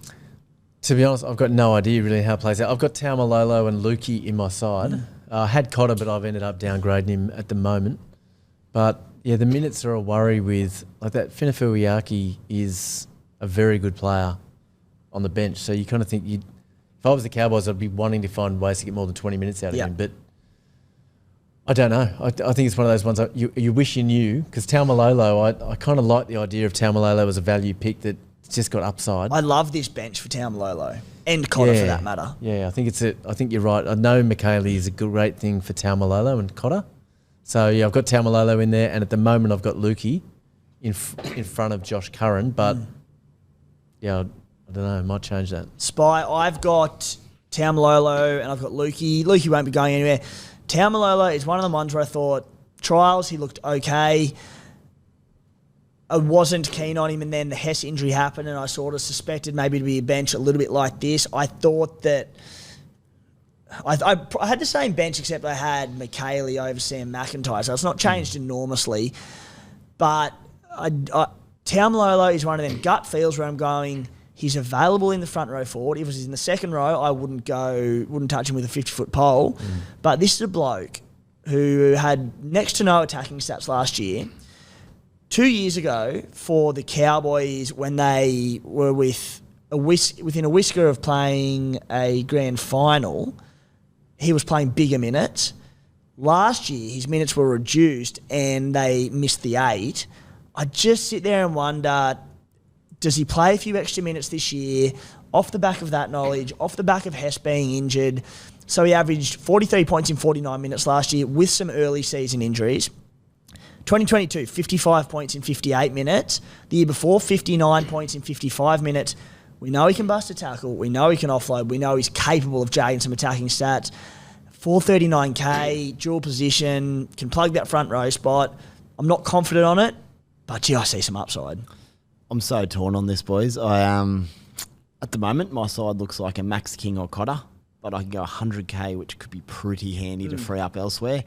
To be honest, I've got no idea really how it plays out. I've got Taumalolo and Lukey in my side. I had Cotter, but I've ended up downgrading him at the moment. But, yeah, the minutes are a worry with... Like that Finafiliaki is a very good player on the bench. So you kind of think... If I was the Cowboys, I'd be wanting to find ways to get more than 20 minutes out of him. But I don't know. I think it's one of those ones you wish you knew. Because Taumalolo, I kind of like the idea of Taumalolo as a value pick that... just got upside. I love this bench for Taumalolo and Cotter for that matter. Yeah, I think you're right. I know McKaylee is a great thing for Taumalolo and Cotter. So yeah, I've got Taumalolo in there, and at the moment I've got Lukey in front of Josh Curran. But yeah, I don't know. I might change that. Spy, I've got Taumalolo and I've got Lukey. Lukey won't be going anywhere. Taumalolo is one of the ones where I thought trials he looked okay. I wasn't keen on him, and then the Hess injury happened, and I sort of suspected maybe to be a bench a little bit like this. I thought that I had the same bench, except I had McKaylee over Sam McIntyre, so it's not changed enormously. But Taumalolo is one of them gut feels where I'm going, he's available in the front row forward. If it was in the second row, I wouldn't touch him with a 50-foot pole. But this is a bloke who had next to no attacking stats last year. 2 years ago, for the Cowboys, when they were within a whisker of playing a grand final, he was playing bigger minutes. Last year, his minutes were reduced and they missed the 8. I just sit there and wonder, does he play a few extra minutes this year off the back of that knowledge, off the back of Hess being injured? So he averaged 43 points in 49 minutes last year with some early season injuries. 2022, 55 points in 58 minutes. The year before, 59 points in 55 minutes. We know he can bust a tackle. We know he can offload. We know he's capable of jagging some attacking stats. 439k, dual position, can plug that front row spot. I'm not confident on it, but gee, I see some upside. I'm so torn on this, boys. At the moment, my side looks like a Max King or Cotter, but I can go 100k, which could be pretty handy to free up elsewhere.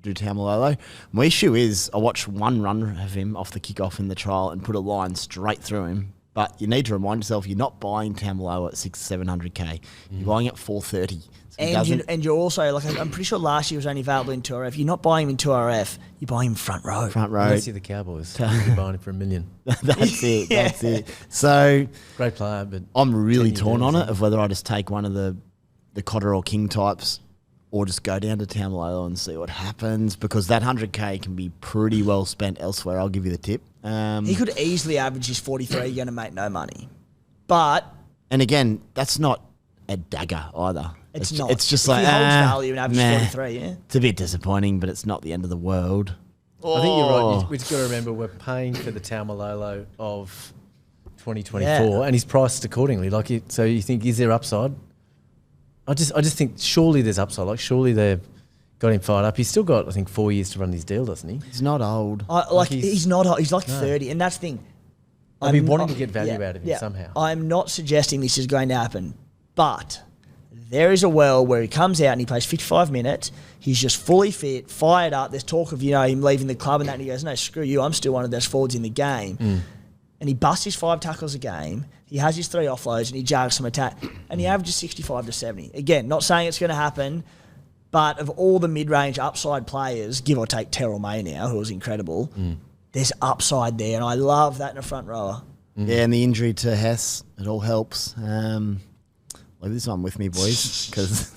Do Taumalolo. My issue is I watched one run of him off the kickoff in the trial and put a line straight through him. But you need to remind yourself you're not buying Taumalolo at 600-700k. You're buying at 430. So and you're also, like, I'm pretty sure last year was only available in 2RF. You're not buying him in 2RF. You're buying him front row. Front row. Unless you're the Cowboys. You're buying him for $1 million. That's it. That's it. So great player, but I'm really torn on it of whether I just take one of the Cotter or King types or just go down to Taumalolo and see what happens, because that 100k can be pretty well spent elsewhere. I'll give you the tip. He could easily average his 43. You're going to make no money. But... And again, that's not a dagger either. It's not. It's just if like... he holds value and averages 43, yeah? It's a bit disappointing, but it's not the end of the world. I think you're right. We've just got to remember we're paying for the Taumalolo of 2024 and he's priced accordingly. So you think, is there upside? I just think surely there's upside. Like, surely they've got him fired up. He's still got, I think, 4 years to run his deal, doesn't he? He's not old. He's not old. He's like 30, and that's the thing. I'd be wanting to get value out of him somehow. I'm not suggesting this is going to happen, but there is a world where he comes out and he plays 55 minutes. He's just fully fit, fired up. There's talk of, him leaving the club and that, and he goes, no, screw you. I'm still one of the best forwards in the game. And he busts his 5 tackles a game. He has his 3 offloads and he jags some attack. And he averages 65 to 70. Again, not saying it's going to happen, but of all the mid-range upside players, give or take Terrell May now, who was incredible, there's upside there. And I love that in a front rower. Yeah, and the injury to Hess, it all helps. Leave this one with me, boys, because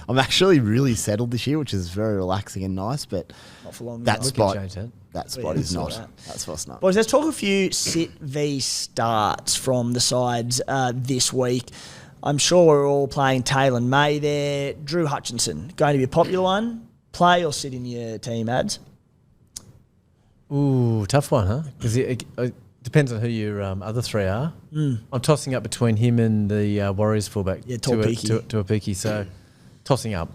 I'm actually really settled this year, which is very relaxing and nice, but not for long. That spot is not. That. That's what's not. Boys, let's talk a few sit v starts from the sides this week. I'm sure we're all playing Terrell May there. Drew Hutchinson, going to be a popular one. Play or sit in your team, Adz? Ooh, tough one, huh? Because it depends on who your other 3 are. I'm tossing up between him and the Warriors fullback. Yeah, Tuapiki. So tossing up.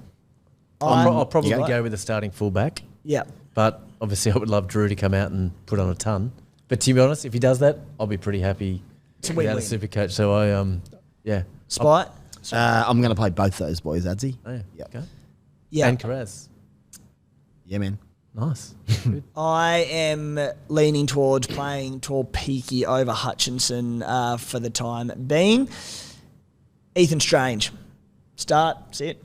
I'll probably go with the starting fullback. Yeah. But obviously I would love Drew to come out and put on a ton. But to be honest, if he does that, I'll be pretty happy without a Supercoach. So Spite? I'm going to play both those boys, Adzy. Oh, yeah. Yep. Okay. Yeah. And Carraz. Yeah, man. Nice. Good. I am leaning towards playing Torpeiki over Hutchinson for the time being. Ethan Strange. Start, sit.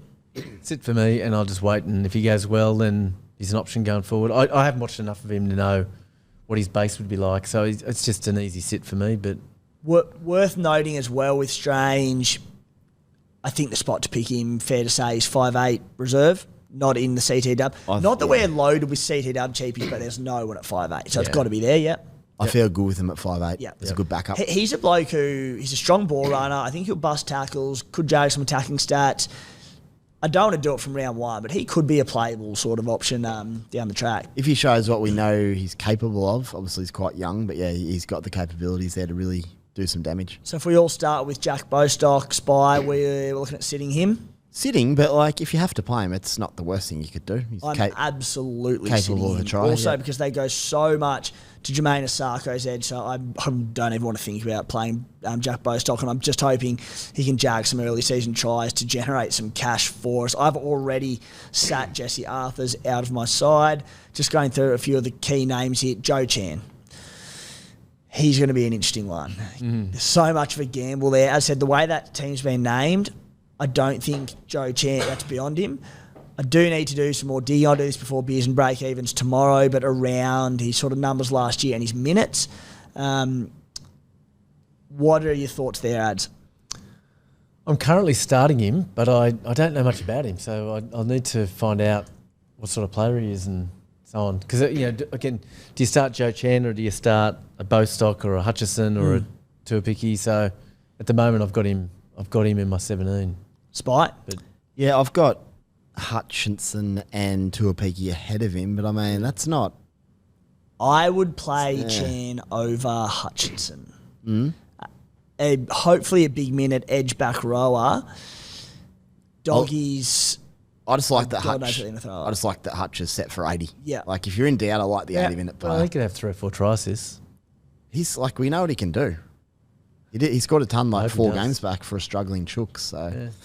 Sit for me, and I'll just wait. And if he goes well, then he's an option going forward. I haven't watched enough of him to know what his base would be like, so it's just an easy sit for me. But Worth noting as well with Strange, I think the spot to pick him, fair to say, is 5'8" reserve, not in the CT dub. Not that we're loaded with CT dub cheapies, but there's no one at 5'8", so it's got to be there, yeah. I feel good with him at 5'8". Yeah. It's a good backup. He's a bloke he's a strong ball runner. I think he'll bust tackles, could jag some attacking stats. I don't want to do it from round one, but he could be a playable sort of option down the track. If he shows what we know he's capable of, obviously he's quite young, but yeah, he's got the capabilities there to really do some damage. So if we all start with Jack Bostock, Spy, we're looking at sitting him. Sitting, but like if you have to play him, it's not the worst thing you could do. He's I'm absolutely capable of a try. Also because they go so much to Jermaine Asako's edge, so I don't even want to think about playing Jack Bostock, and I'm just hoping he can jag some early season tries to generate some cash for us. I've already sat Jesse Arthurs out of my side. Just going through a few of the key names here. Joe Chan. He's going to be an interesting one. There's so much of a gamble there. As I said, the way that team's been named, I don't think Joe Chan, that's beyond him. I do need to do some more digging. I'll do this before beers and break-evens tomorrow, but around his sort of numbers last year and his minutes. What are your thoughts there, Adz? I'm currently starting him, but I don't know much about him, so I'll need to find out what sort of player he is and so on. Because, again, do you start Joe Chan or do you start a Bostock or a Hutchison or a Tuapiki? So at the moment I've got him in my 17. Spite? But Yeah, I've got Hutchinson and Tuapiki ahead of him, but I mean, that's not... I would play Chan over Hutchinson. Hopefully a big minute edge back rower. Doggies... I just like that God knows Hutch. what they're gonna throw up. I just like that Hutch is set for 80. Yeah. Like if you're in doubt, I like the 80-minute well, player. he could have 3 or 4 tries this. He's like, we know what he can do. He scored a ton like hope he 4 does. games back for a struggling Chook. So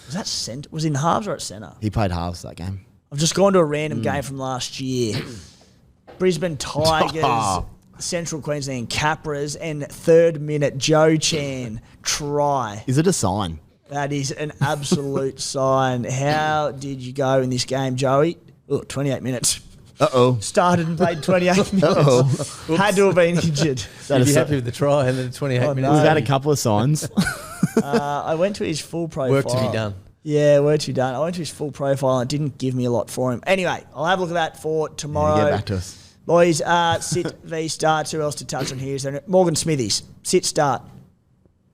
Was that centre? Was it in halves or at centre? he played halves that game. I've just gone to a random game from last year. Brisbane Tigers, Central Queensland Capras, and 3rd minute Joe Chan try. Is it a sign? That is an absolute sign. How did you go in this game, Joey? 28 minutes. Uh-oh. Started and played 28 minutes. Had to have been injured. You'd be happy with the try and then 28 minutes. We've had a couple of signs. I went to his full profile. Work to be done. Yeah, work to be done. I went to his full profile and it didn't give me a lot for him. Anyway, I'll have a look at that for tomorrow. Get back to us. Boys, sit v starts. Who else to touch on here? Is there Morgan Smithies? Sit start.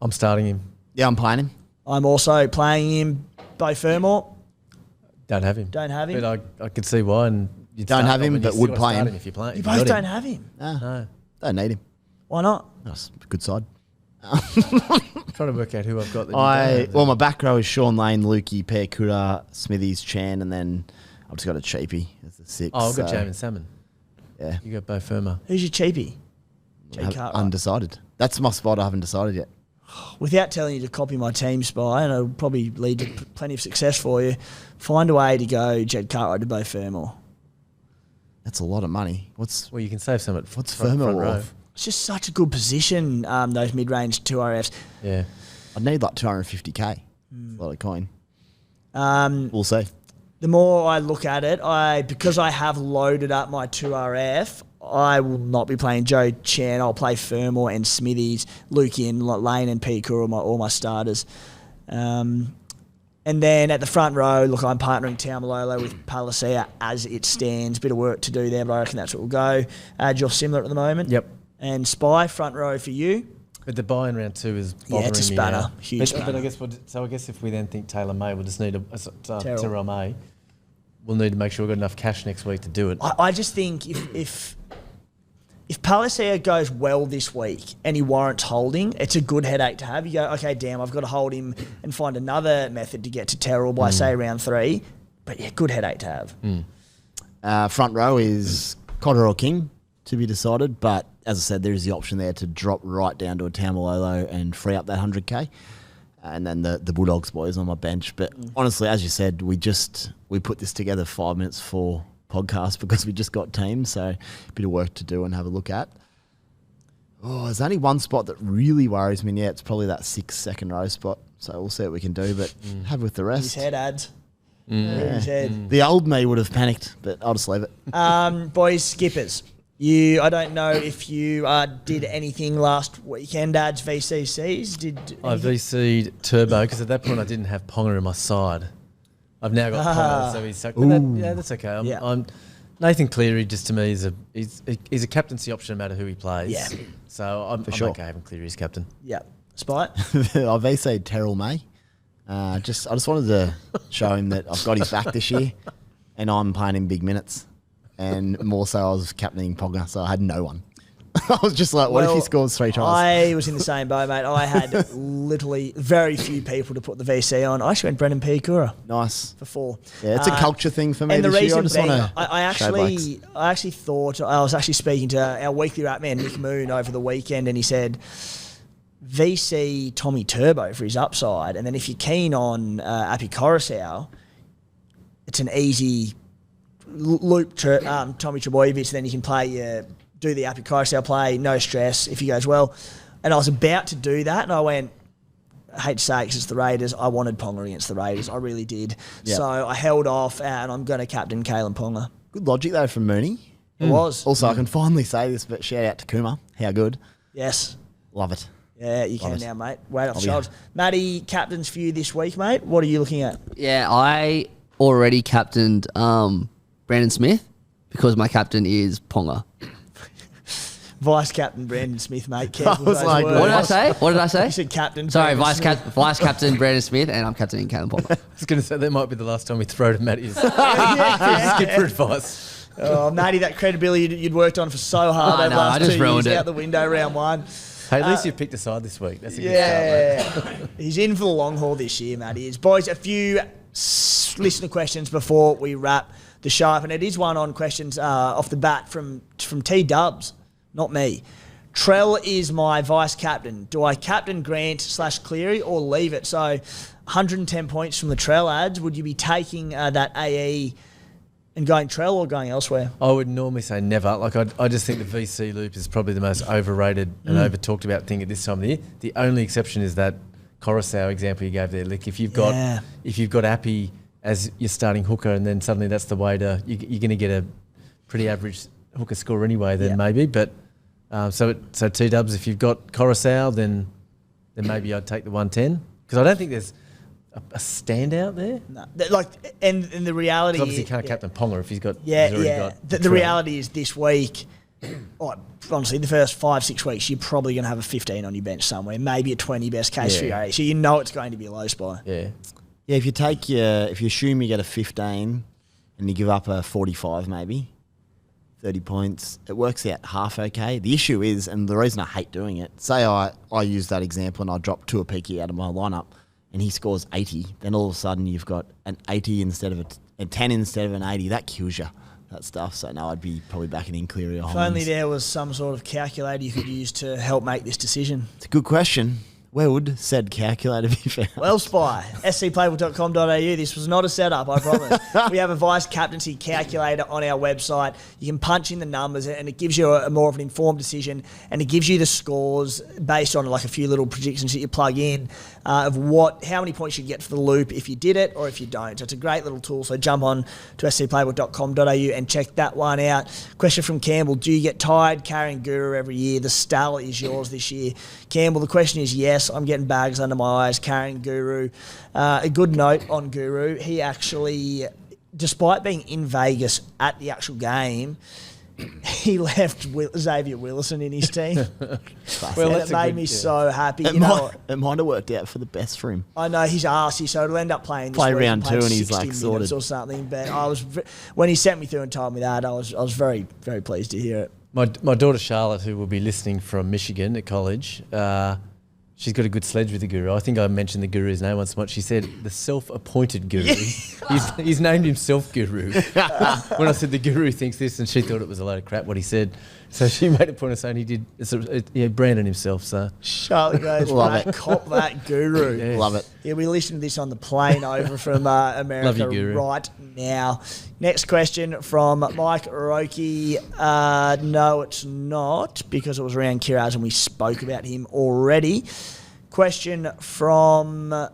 I'm starting him. Yeah, I'm playing him. I'm also playing him. Bo Fermor. Don't have him. Don't have him. But I could see why. And you'd Don't start have him, and but you would still play start him. if you play. You if both got don't him. have him. No. Don't need him. Why not? That's a good side. I'm trying to work out who I've got. That you don't have. Well, my back row is Sean Lane, Lukey, Perekura, Smithies, Chan, and then I've just got a cheapie as the 6. I've got so, Jamin Salmon. Yeah, You got Bo Firma. Who's your cheapie? Jay have- Cartwright. undecided. That's my spot. I haven't decided yet. Without telling you to copy my team Spy, and it'll probably lead to plenty of success for you, find a way to go Jed Cartwright to Bo Fermor. That's a lot of money. What's Well, you can save some at what's front Firma row. worth? It's just such a good position, those mid-range 2RFs. Yeah. I'd need like 250k. A lot of coin. Um, We'll see. the more I look at it, because I have loaded up my 2RF, I will not be playing Joe Chan. I'll play Fermor and Smithies, Lukian, Lane and Peekura, all my starters. And then at the front row, look, I'm partnering Taumalolo with Palacia as it stands. Bit of work to do there, but I reckon that's what we'll go. You're similar at the moment. Yep. And Spy, front row for you. But the buy in round 2 is bothering Yeah, it's a me spanner. now. Huge But spanner. I guess if we then think Taylor May, we'll just need Terrell. Terrell May. We'll need to make sure we've got enough cash next week to do it. I just think if Palacia goes well this week and he warrants holding, it's a good headache to have. You go, okay, damn, I've got to hold him and find another method to get to Terrell by, say, round 3. But yeah, good headache to have. Front row is Cotter or King to be decided, but as I said, there is the option there to drop right down to a Taumalolo and free up that 100k. and then the Bulldogs boys on my bench. But honestly, as you said, we put this together 5 minutes for podcast because we just got teams, so a bit of work to do and have a look at. Oh, there's only one spot that really worries me. Yeah, it's probably that 6th second row spot. So we'll see what we can do, but have with the rest. His head, Adz. Yeah. His head. The old me would have panicked, but I'll just leave it. Boys, skippers. I don't know if you did anything last weekend, Adz VCCs. I VC'd Turbo because at that point I didn't have Ponga on my side. I've now got Ponga, so he's stuck. But that's okay. Nathan Cleary just to me is he's a captaincy option no matter who he plays. Yeah. So I'm okay having Cleary as captain. Yeah. Spite? I VC'd Terrell May. I just wanted to show him that I've got his back this year, and I'm playing him big minutes. And more so, I was captaining Ponga, so I had no one. I was just like, what if he scores 3 tries? I was in the same boat, mate. I had literally very few people to put the VC on. I actually went Brendan Piakura. Nice. For 4. Yeah, it's a culture thing for me and this the year. I reason just being, want to I actually thought, I was actually speaking to our weekly rap man, Nick Moon, over the weekend, and he said, VC Tommy Turbo for his upside, and then if you're keen on Api Coruscant, it's an easy loop to Tommy Trbojevic, then you can play do the Api Coruscant play, no stress if he goes well. And I was about to do that, and I went, I hate to say it because it's the Raiders, I wanted Ponga against the Raiders, I really did. Yep. So I held off, and I'm going to captain Kalen Ponga. Good logic though from Mooney. It was. Also, I can finally say this, but shout out to Kuma. How good. Yes. Love it. Yeah, you can now, mate. Weight off the shoulders. Matty, captains for you this week, mate. What are you looking at? Yeah, I already captained Brandon Smith because my captain is Ponga. Vice captain Brandon Smith, mate. I was like, what did I say? You said captain. Sorry, vice captain Brandon Smith, and I'm captaining Kalen Ponga. I was going to say that might be the last time we throw to Matty's skipper advice. Oh, Matty, that credibility you'd worked on for so hard over the last 2 years out the window round 1. Hey, at least you've picked a side this week. That's a good start, mate. He's in for the long haul this year, Matty is. Boys, a few listener questions before we wrap the show up, and it is one on questions off the bat from T-Dubs, not me. Trell is my vice captain. Do I captain Grant/Cleary or leave it? So 110 points from the Trell ads. Would you be taking that AE and going Trell or going elsewhere? I would normally say never. Like I just think the VC loop is probably the most overrated and over talked about thing at this time of the year. The only exception is that Coruscant example you gave there. Like if you've got Appy as your starting hooker, and then suddenly that's the way to you're going to get a pretty average hooker score anyway. Then maybe, but so T-Dubs, if you've got Coruscant, then maybe I'd take the 110 because I don't think there's a standout there? No. And the reality... Obviously you can't captain Ponga if he's got... The reality is this week, honestly, the first 5-6 weeks, you're probably going to have a 15 on your bench somewhere, maybe a 20 best case for you. So you know it's going to be a low spy. Yeah. Yeah, if you assume you get a 15 and you give up a 45 maybe, 30 points, it works out half okay. The issue is, and the reason I hate doing it, say I use that example and I drop Tuapiki out of my lineup, and he scores 80, then all of a sudden you've got an 80 instead of a 10 instead of an 80. That kills you, that stuff. So no, I'd be probably backing in Cleary or Holmes. If only there was some sort of calculator you could use to help make this decision. It's a good question. Where would said calculator be found? Well, Spy, scplaybook.com.au. This was not a setup, I promise. We have a vice captaincy calculator on our website. You can punch in the numbers and it gives you a more of an informed decision, and it gives you the scores based on like a few little predictions that you plug in of how many points you get for the loop if you did it or if you don't. So it's a great little tool. So jump on to scplaybook.com.au and check that one out. Question from Campbell: do you get tired carrying Guru every year? The stall is yours this year. Campbell, the question is yes. I'm getting bags under my eyes carrying Guru. A good note on Guru: he actually, despite being in Vegas at the actual game, he left Xavier Willison in his team. Well, it made me so happy. It might have worked out for the best for him. I know he's arsey, so it'll end up playing this play week round 2 and he's like sorted or something. But when he sent me through and told me that, I was very, very pleased to hear it. My daughter Charlotte, who will be listening from Michigan at college, she's got a good sledge with the Guru. I think I mentioned the Guru's name once. She said the self-appointed Guru. He's named himself Guru. When I said the Guru thinks this, and she thought it was a load of crap what he said. So she made a point of saying he did Brandon himself. So Charlotte goes, Love right, it. cop that guru. Yes. Love it. Yeah, we listened to this on the plane over from America Love you, Guru. right now. Next question from Mike Roki. No, it's not, because it was around Kiraz and we spoke about him already. Question from...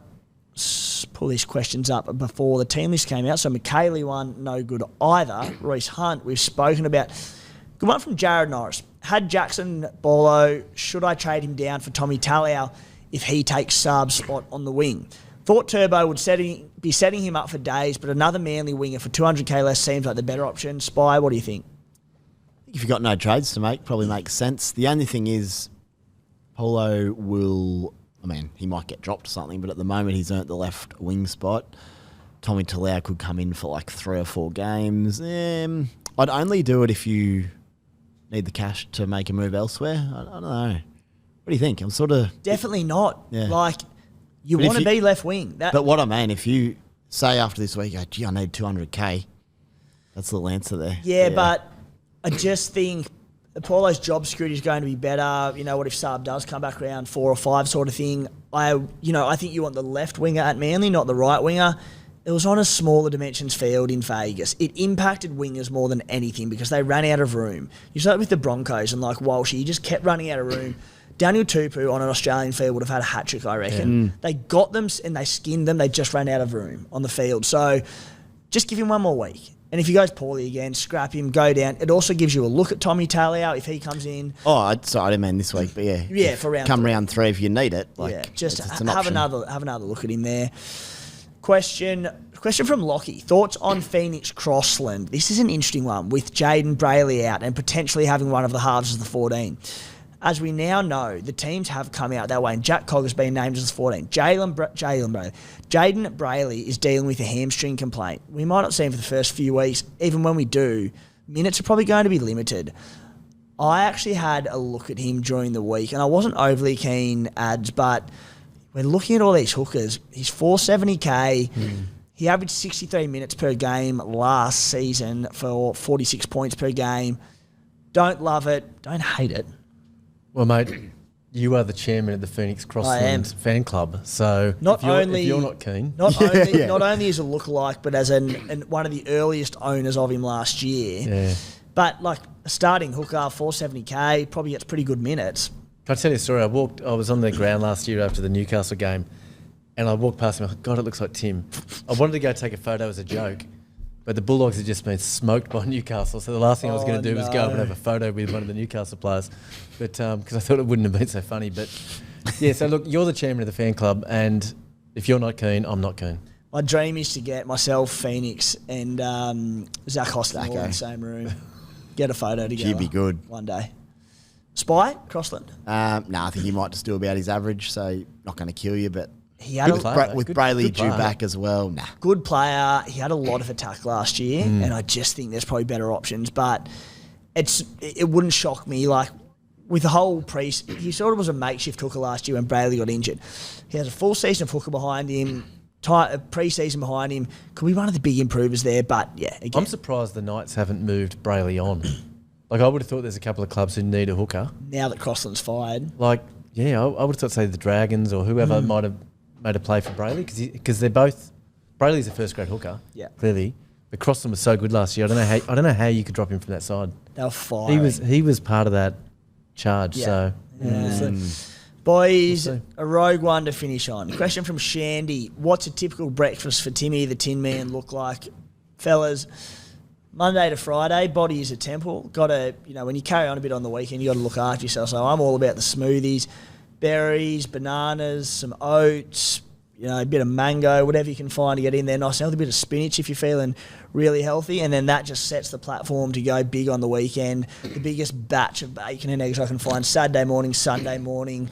Pull these questions up before the team list came out. So McKaylee one, no good either. Reece Hunt, we've spoken about. Good one from Jared Norris. Had Jackson Bolo, should I trade him down for Tommy Taliau if he takes Saab's spot on the wing? Thought Turbo would be setting him up for days, but another Manly winger for 200k less seems like the better option. Spy, what do you think? If you've got no trades to make, probably makes sense. The only thing is, Polo will... I mean, he might get dropped or something, but at the moment he's earned the left wing spot. Tommy Talau could come in for like 3 or 4 games. I'd only do it if you need the cash to make a move elsewhere. I don't know. What do you think? I'm sort of... Definitely not. Yeah. Like, you But if want to you- be left wing. But what I mean, if you say after this week, oh, gee, I need 200k, that's the little answer there. Yeah, but I just think Paulo's job security is going to be better. You know, what if Saab does come back around 4 or 5 sort of thing? I think you want the left winger at Manly, not the right winger. It was on a smaller dimensions field in Vegas. It impacted wingers more than anything because they ran out of room. You saw it with the Broncos and like Walshy, he just kept running out of room. Daniel Tupu on an Australian field would have had a hat-trick, I reckon. Yeah. They got them and they skinned them. They just ran out of room on the field. So just give him one more week. And if he goes poorly again, scrap him, go down. It also gives you a look at Tommy Taliau if he comes in. Oh, sorry, I didn't mean this week, but yeah. Yeah, for round 3. Come round 3 if you need it. Like, yeah, just it's an have option. another look at him there. Question from Lockie. Thoughts on Phoenix Crossland? This is an interesting one with Jaden Brayley out and potentially having one of the halves as the 14. As we now know, the teams have come out that way, and Jack Cog has been named as the 14. Jaden Brayley is dealing with a hamstring complaint. We might not see him for the first few weeks. Even when we do, minutes are probably going to be limited. I actually had a look at him during the week, and I wasn't overly keen, Adz, but we're looking at all these hookers. He's 470k. He averaged 63 minutes per game last season for 46 points per game. Don't love it. Don't hate it. Well, mate, you are the chairman of the Phoenix Crossland fan club, so if you're not keen, not only as a lookalike, but as one of the earliest owners of him last year. Yeah. But like a starting hooker, 470k, probably gets pretty good minutes. Can I tell you a story? I was on the ground last year after the Newcastle game, and I walked past him. I thought, God, it looks like Tim. I wanted to go take a photo as a joke, but the Bulldogs had just been smoked by Newcastle. So the last thing I was going to do was go up and have a photo with one of the Newcastle players, but because I thought it wouldn't have been so funny. But yeah, so look, you're the chairman of the fan club, and if you're not keen, I'm not keen. My dream is to get myself, Phoenix, and Zach Hostel in the same room. Get a photo together. He'd be good. One day. Spy, Crossland? I think he might just do about his average, so not going to kill you, but he had with Brayley due back as well, nah. Good player. He had a lot of attack last year, and I just think there's probably better options, but it wouldn't shock me. Like, with the whole he sort of was a makeshift hooker last year when Brayley got injured. He has a full season of hooker behind him, a pre-season behind him. Could be one of the big improvers there, but yeah, again. I'm surprised the Knights haven't moved Brayley on. Like, I would have thought there's a couple of clubs who need a hooker. Now that Crossland's fired. Like, yeah, I would have thought, say, the Dragons or whoever might have made a play for Brayley, because they're both... Brayley's a first-grade hooker, clearly. But Crossland was so good last year. I don't know how you could drop him from that side. They were firing. He was part of that charge, so... Boys, a rogue one to finish on. Question from Shandy. What's a typical breakfast for Timmy the Tin Man look like? Fellas, Monday to Friday, body is a temple. When you carry on a bit on the weekend, you got to look after yourself. So I'm all about the smoothies, berries, bananas, some oats, a bit of mango, whatever you can find to get in there. Nice, a bit of spinach if you're feeling really healthy. And then that just sets the platform to go big on the weekend. The biggest batch of bacon and eggs I can find Saturday morning, Sunday morning.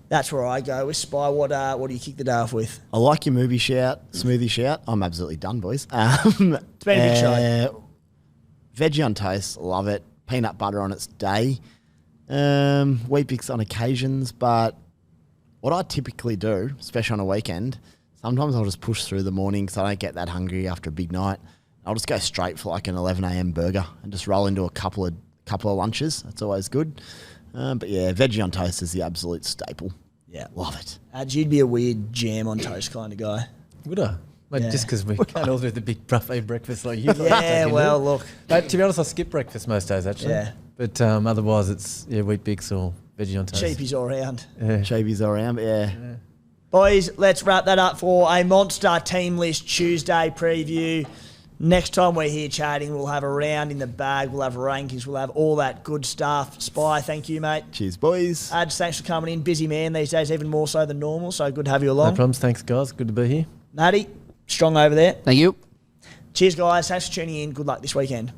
That's where I go with Spy. What do you kick the day off with? I like your smoothie shout. I'm absolutely done, boys. It's been a big show. Veggie on toast, love it. Peanut butter on its day. Wheat Bix on occasions, but what I typically do, especially on a weekend, sometimes I'll just push through the morning because I don't get that hungry after a big night. I'll just go straight for like an 11 a.m. burger and just roll into a couple of couple of lunches. That's always good. But yeah, veggie on toast is the absolute staple. Yeah. Love it. Adz, you'd be a weird jam on toast kind of guy. Would I? Mate, Yeah. just because we can't all do the big buffet breakfast like you. Yeah, well, look. But to be honest, I skip breakfast most days actually. Yeah. But otherwise, it's Wheat Bix or veggie on toast. Cheapies all around. Yeah. Cheapies all around, but yeah. Boys, let's wrap that up for a Monster Team List Tuesday preview. Next time we're here chatting, we'll have a round in the bag, we'll have rankings, we'll have all that good stuff. Spy, thank you, mate. Cheers, boys. Adz, thanks for coming in. Busy man these days, even more so than normal, so good to have you along. No problems. Thanks, guys. Good to be here. Matty, strong over there. Thank you. Cheers, guys. Thanks for tuning in. Good luck this weekend.